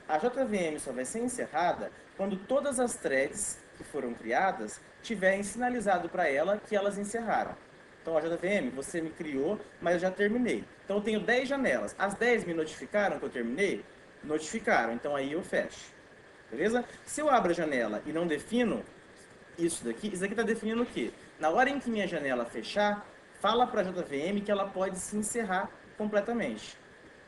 A JVM só vai ser encerrada quando todas as threads que foram criadas tiverem sinalizado para ela que elas encerraram. Então, a JVM, você me criou, mas eu já terminei. Então, eu tenho 10 janelas. As 10 me notificaram que eu terminei? Notificaram. Então, aí eu fecho. Beleza? Se eu abro a janela e não defino isso daqui está definindo o quê? Na hora em que minha janela fechar, fala para a JVM que ela pode se encerrar completamente.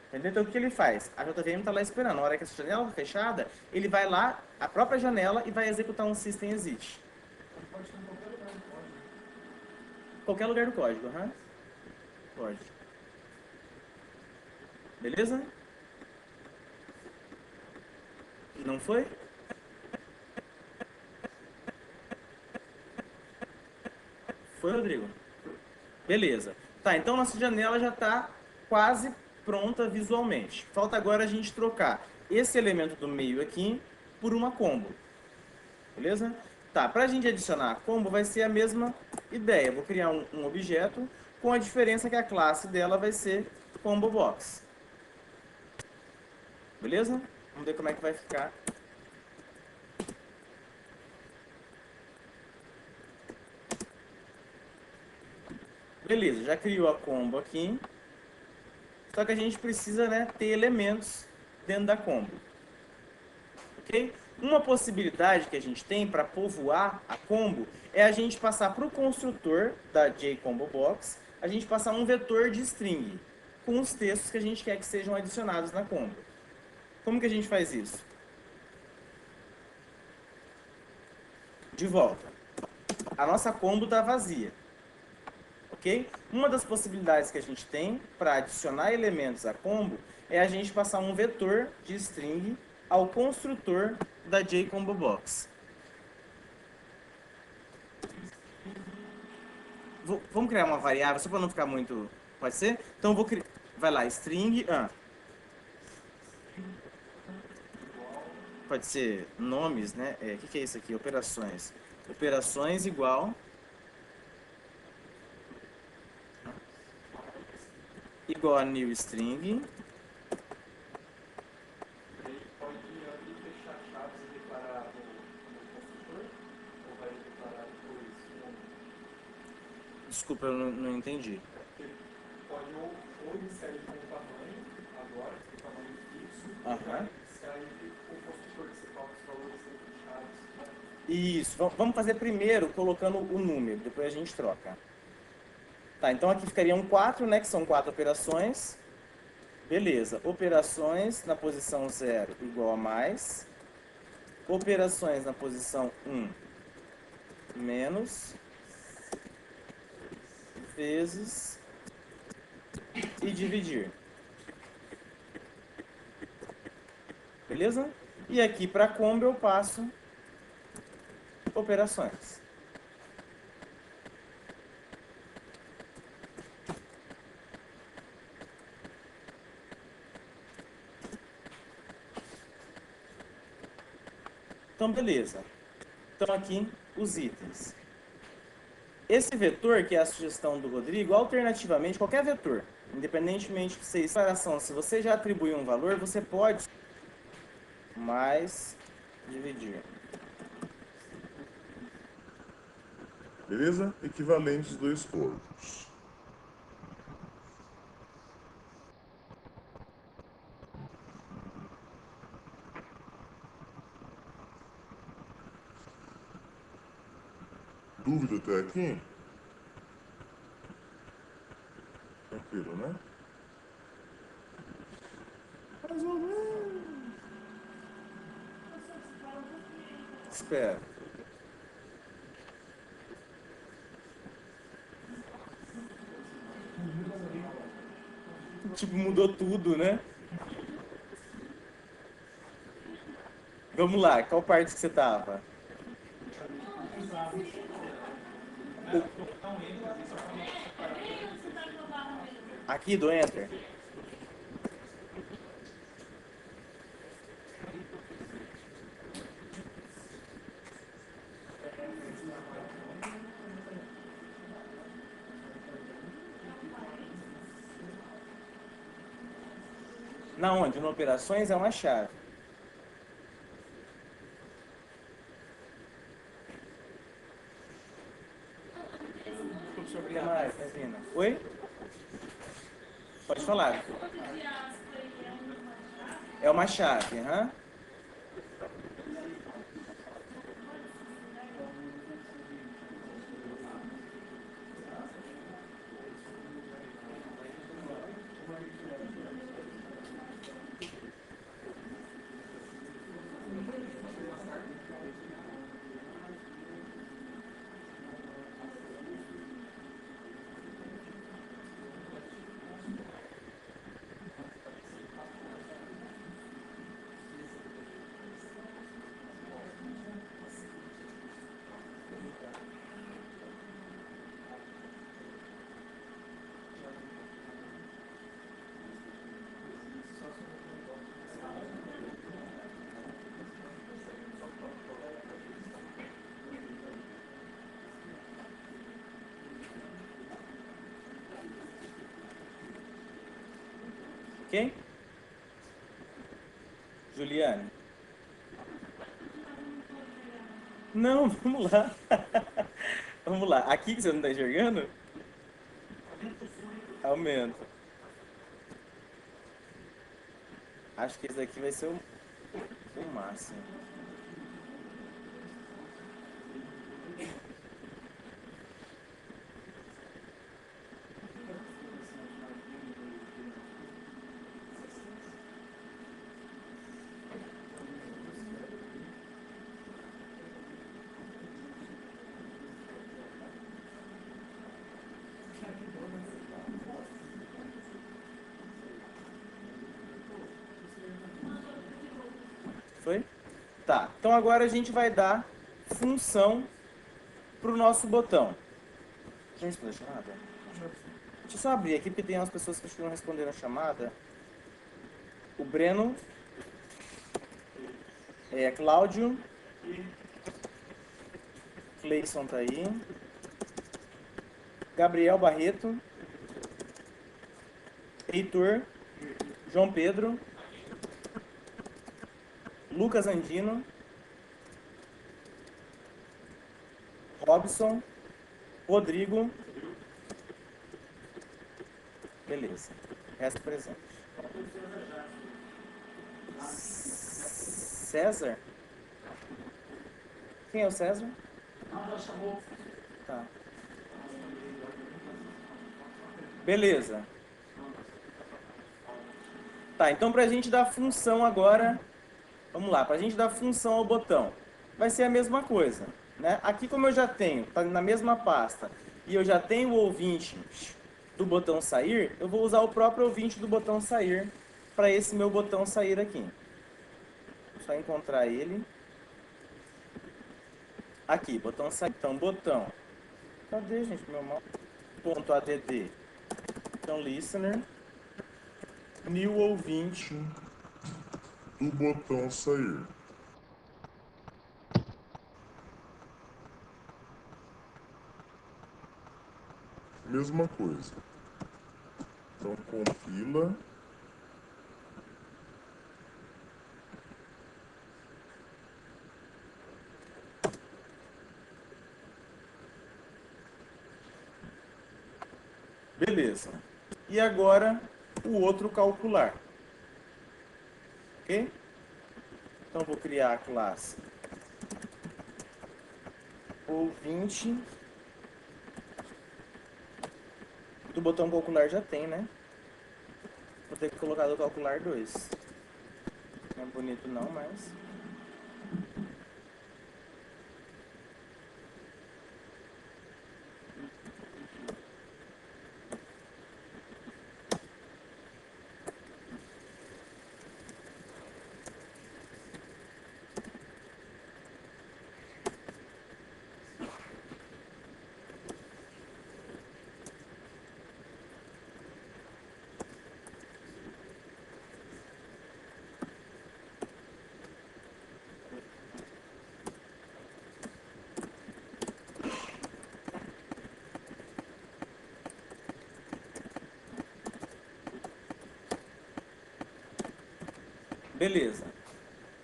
Entendeu? Então, o que ele faz? A JVM está lá esperando. Na hora que essa janela está fechada, ele vai lá, a própria janela, e vai executar um system exit. Pode estar em qualquer lugar do código. Qualquer lugar do código, uhum. Pode. Beleza? Não foi? Foi, Rodrigo? Beleza. Tá, então nossa janela já está quase pronta visualmente. Falta agora a gente trocar esse elemento do meio aqui por uma combo. Beleza? Tá, para a gente adicionar a combo vai ser a mesma ideia. Vou criar um objeto com a diferença que a classe dela vai ser combo box. Beleza? Vamos ver como é que vai ficar. Beleza, já criou a combo aqui. Só que a gente precisa, né, ter elementos dentro da combo. Ok? Uma possibilidade que a gente tem para povoar a combo é a gente passar para o construtor da JComboBox, a gente passar um vetor de string com os textos que a gente quer que sejam adicionados na combo. Como que a gente faz isso? De volta. A nossa combo está vazia. Ok? Uma das possibilidades que a gente tem para adicionar elementos à combo é a gente passar um vetor de string ao construtor da JComboBox. Vamos criar uma variável só para não ficar muito... Pode ser? Então eu vou criar... Vai lá, string... Pode ser nomes, né? O que é isso aqui? Operações. Operações igual... igual a new string. Ele pode abrir e fechar chaves e declarar no construtor? Ou vai declarar depois o nome? Desculpa, eu não entendi. Ele pode ou iniciar ele com o tamanho, agora, que é o tamanho fixo, ou Aham. vai iniciar ele com o construtor, que você coloca os valores entre chaves. Isso, vamos fazer primeiro colocando o número, depois a gente troca. Tá, então aqui ficariam 4, né, que são 4 operações. Beleza, operações na posição 0 igual a mais. Operações na posição 1 menos. Vezes. E dividir. Beleza? E aqui para combo eu passo operações. Então, beleza. Então, aqui, os itens. Esse vetor, que é a sugestão do Rodrigo, alternativamente, qualquer vetor, independentemente de ser separação, se você já atribuiu um valor, você pode mais dividir. Beleza? Equivalentes dois corpos. Dúvida até aqui? Tranquilo, né? Mais ou menos. Espera. Tipo, mudou tudo, né? Vamos lá, qual parte que você tava? Aqui do Enter? Na onde? No Operações é uma chave. O que mais, Regina? Oi? Pode falar. É uma chave, hã? Ok? Juliane? Não, vamos lá. Vamos lá. Aqui que você não tá enxergando? Aumenta. Acho que esse daqui vai ser o máximo. Foi? Tá. Então agora a gente vai dar função pro nosso botão. Já respondeu a chamada? Deixa eu só abrir aqui porque tem umas pessoas que não responderam a chamada. O Breno. Cláudio. Cleison tá aí. Gabriel Barreto. Heitor. João Pedro. Lucas Andino. Robson. Rodrigo. Beleza. Resto presente. César? Quem é o César? Tá. Beleza. Tá, então pra gente dar função agora, vamos lá, pra gente dar função ao botão, vai ser a mesma coisa, né? Aqui como eu já tenho, tá na mesma pasta, e eu já tenho o ouvinte do botão sair, eu vou usar o próprio ouvinte do botão sair para esse meu botão sair aqui. Só encontrar ele. Aqui, botão sair. Então, botão. Cadê, gente, meu mal? Ponto .add. Então, listener. New ouvinte do botão sair. Mesma coisa. Então compila. Beleza. E agora o outro calcular. Ok? Então vou criar a classe ouvinte. Do botão calcular já tem, né? Vou ter que colocar do calcular 2. Não é bonito não, mas... Beleza.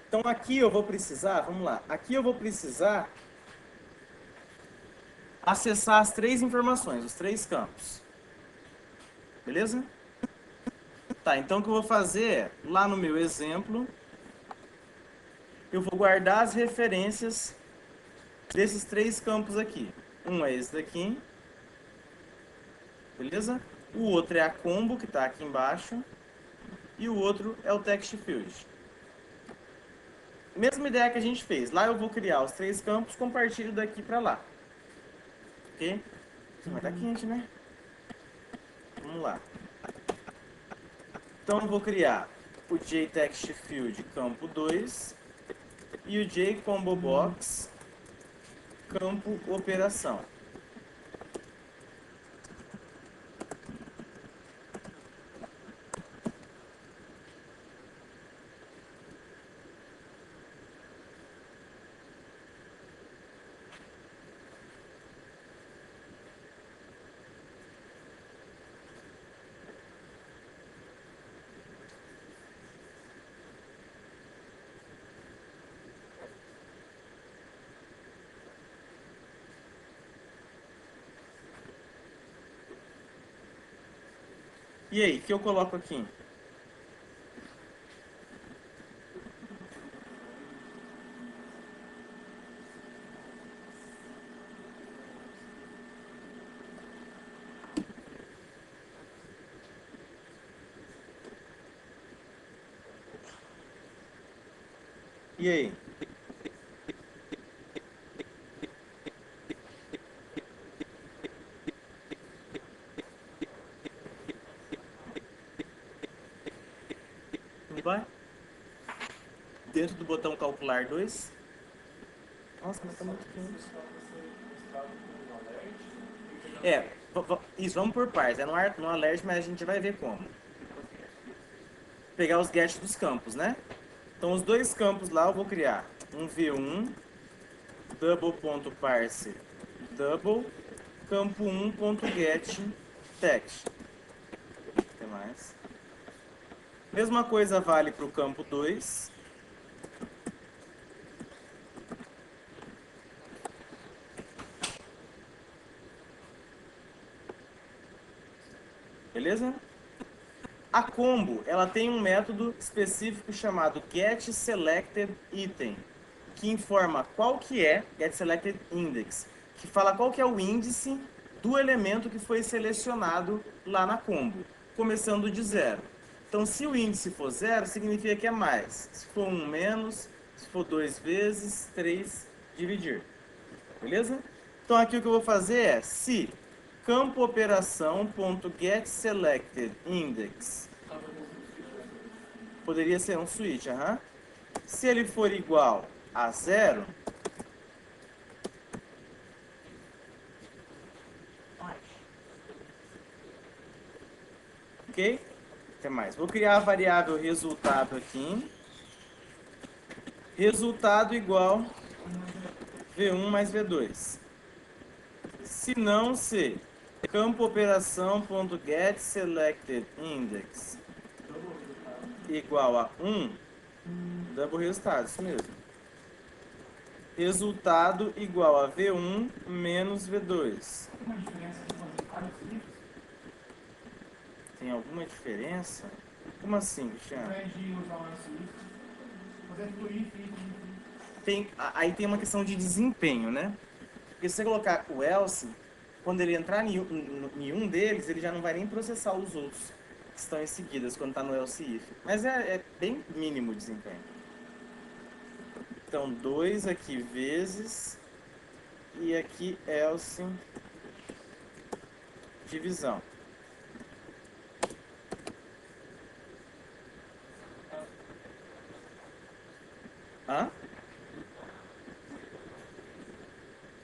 Então aqui eu vou precisar, vamos lá, aqui eu vou precisar acessar as três informações, os três campos. Beleza? Tá, então o que eu vou fazer é, lá no meu exemplo, eu vou guardar as referências desses três campos aqui. Um é esse daqui, beleza? O outro é a combo, que está aqui embaixo, e o outro é o text field. Mesma ideia que a gente fez. Lá eu vou criar os três campos, compartilho daqui para lá. Ok? Mas tá quente, né? Vamos lá. Então eu vou criar o JTextField campo 2 e o JComboBox campo operação. E aí, o que eu coloco aqui? E aí? Não vai? Dentro do botão calcular 2. Nossa, mas tá muito quente. Isso, vamos por partes. É no alert, mas a gente vai ver como. Pegar os get dos campos, né? Então os dois campos lá eu vou criar um v1 double.parse double campo 1.get text. O que mais? Mesma coisa vale para o campo 2. Beleza? A combo, ela tem um método específico chamado getSelectedItem, que informa qual que é getSelectedIndex, que fala qual que é o índice do elemento que foi selecionado lá na combo, começando de 0. Então, se o índice for 0, significa que é mais. Se for 1, menos. Se for 2 vezes, 3, dividir. Beleza? Então, aqui o que eu vou fazer é, se campo operação.getSelectedIndex poderia ser um switch, se ele for igual a 0, ok? O que mais? Vou criar a variável resultado aqui. Resultado igual V1 mais V2. Se não, se campo operação.getSelectedIndex igual a 1, double resultado, isso mesmo. Resultado igual a V1 menos V2. Tem alguma diferença? Como assim, Cristiano? Aí tem uma questão de desempenho, né? Porque se você colocar o else, quando ele entrar em um deles, ele já não vai nem processar os outros que estão em seguidas, quando está no else if. Mas é bem mínimo o desempenho. Então, 2 aqui vezes, e aqui else divisão.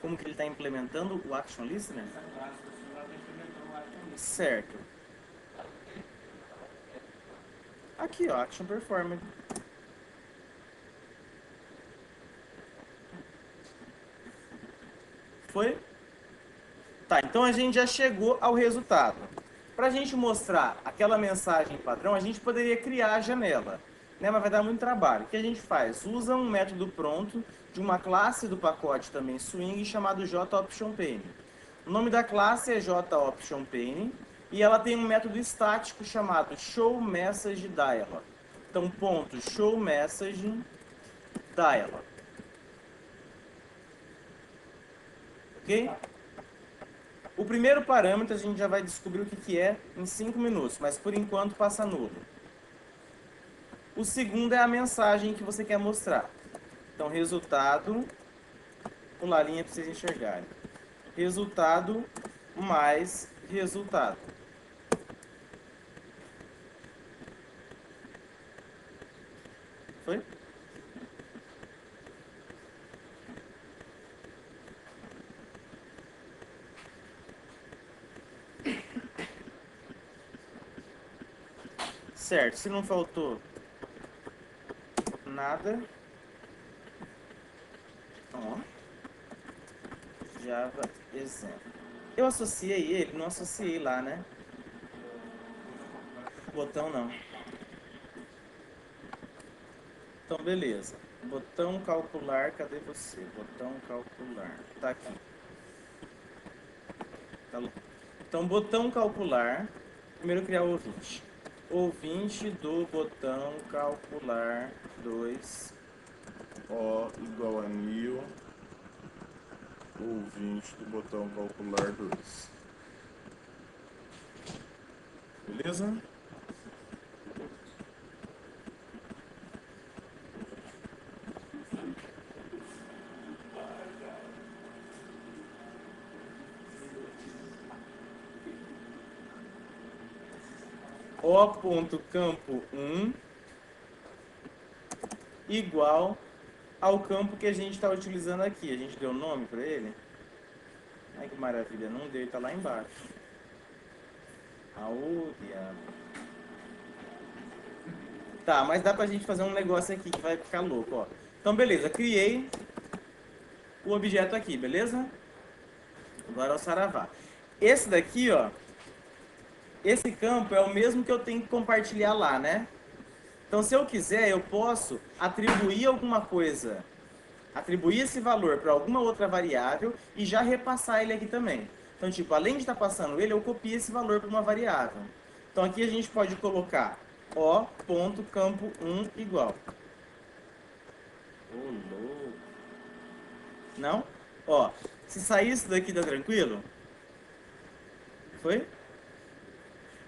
Como que ele está implementando o Action Listener? Certo. Aqui, ó, Action Performer. Foi? Tá, então a gente já chegou ao resultado. Para a gente mostrar aquela mensagem padrão, a gente poderia criar a janela. né? Mas vai dar muito trabalho. O que a gente faz? Usa um método pronto de uma classe do pacote também Swing chamado JOptionPane. O nome da classe é JOptionPane e ela tem um método estático chamado showMessageDialog. Então, ponto showMessageDialog. Ok? O primeiro parâmetro a gente já vai descobrir o que é em 5 minutos, mas por enquanto passa nulo. O segundo é a mensagem que você quer mostrar. Então, resultado, pular a linha para vocês enxergarem. Resultado mais resultado. Foi? Certo, se não faltou nada. Ó. Java exemplo. Eu associei ele, não associei lá, né? Botão não. Então, beleza. Botão calcular, cadê você? Botão calcular. Tá aqui. Tá louco. Então, botão calcular. Primeiro criar o ouvinte. Ouvinte do botão calcular 2. O igual a 1000. Ouvinte do botão calcular 2. Beleza? O.campo 1 igual ao campo que a gente está utilizando aqui. A gente deu nome para ele? Ai, que maravilha. Não deu, está lá embaixo. Aô, diabo. Tá, mas dá pra gente fazer um negócio aqui que vai ficar louco, ó. Então, beleza. Criei o objeto aqui, beleza? Agora é o saravá. Esse daqui, ó. Esse campo é o mesmo que eu tenho que compartilhar lá, né? Então, se eu quiser, eu posso atribuir alguma coisa, atribuir esse valor para alguma outra variável e já repassar ele aqui também. Então, tipo, além de estar passando ele, eu copio esse valor para uma variável. Então, aqui a gente pode colocar o.campo1 igual. Ô, louco. Não? Ó, se sair isso daqui, tá tranquilo? Foi?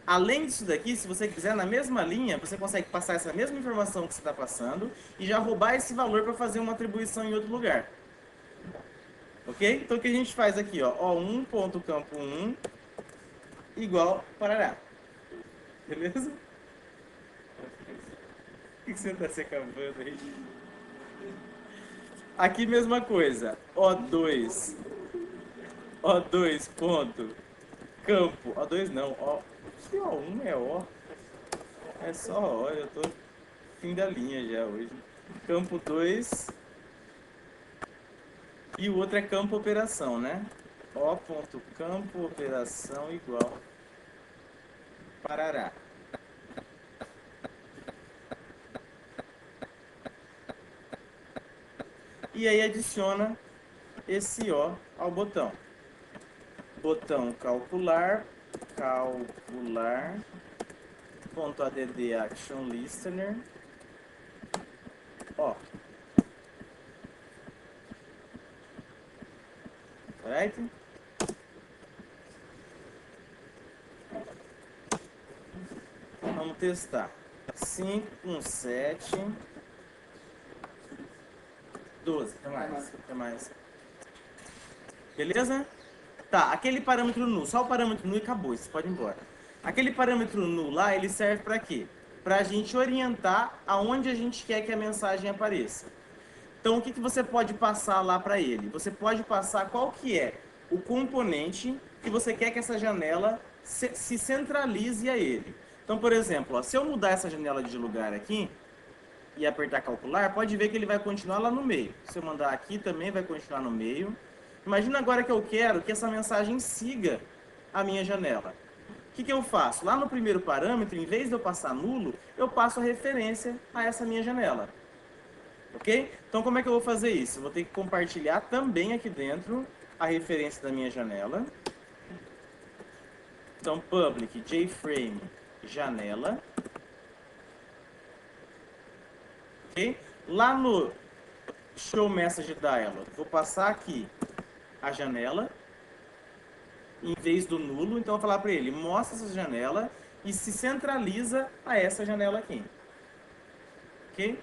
Além disso daqui, se você quiser, na mesma linha, você consegue passar essa mesma informação que você está passando e já roubar esse valor para fazer uma atribuição em outro lugar. Ok? Então, o que a gente faz aqui, ó, O1.campo1 igual parará. Beleza? O que você está se acabando aí? Aqui, mesma coisa. O2 ponto campo. O2 não, O. Que O1 é O. É só O, eu tô fim da linha já hoje. Campo 2. E o outro é campo operação, né? O.campo operação igual parará. E aí adiciona esse O ao botão. Botão calcular .add action listener. Ó. Right? Vamos testar. 5 com 7. 12. Até mais. Beleza? Tá, aquele parâmetro null, só o parâmetro null e acabou, você pode ir embora. Aquele parâmetro null lá, ele serve para quê? Para a gente orientar aonde a gente quer que a mensagem apareça. Então, o que você pode passar lá para ele? Você pode passar qual que é o componente que você quer que essa janela se centralize a ele. Então, por exemplo, ó, se eu mudar essa janela de lugar aqui e apertar calcular, pode ver que ele vai continuar lá no meio. Se eu mandar aqui, também vai continuar no meio. Imagina agora que eu quero que essa mensagem siga a minha janela. que eu faço? Lá no primeiro parâmetro, em vez de eu passar nulo, eu passo a referência a essa minha janela. Ok? Então, como é que eu vou fazer isso? Eu vou ter que compartilhar também aqui dentro a referência da minha janela. Então, public jframe janela. Ok? Lá no show message dialog, vou passar aqui a janela em vez do nulo. Então, eu vou falar para ele, mostra essa janela e se centraliza a essa janela aqui. Ok?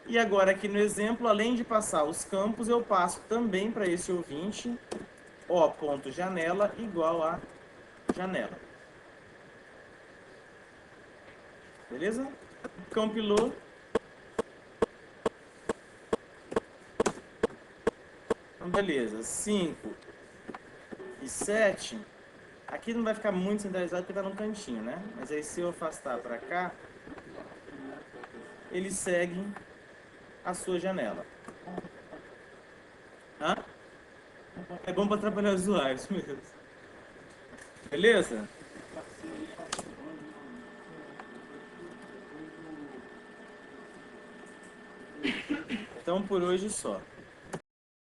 E agora aqui no exemplo, além de passar os campos, eu passo também para esse ouvinte o.janela igual a janela. Beleza? Compilou. Então, beleza. 5 e 7. Aqui não vai ficar muito centralizado porque está no cantinho, né? Mas aí se eu afastar para cá, ele segue a sua janela. Hã? É bom para atrapalhar os usuários mesmo. Beleza? Então por hoje só.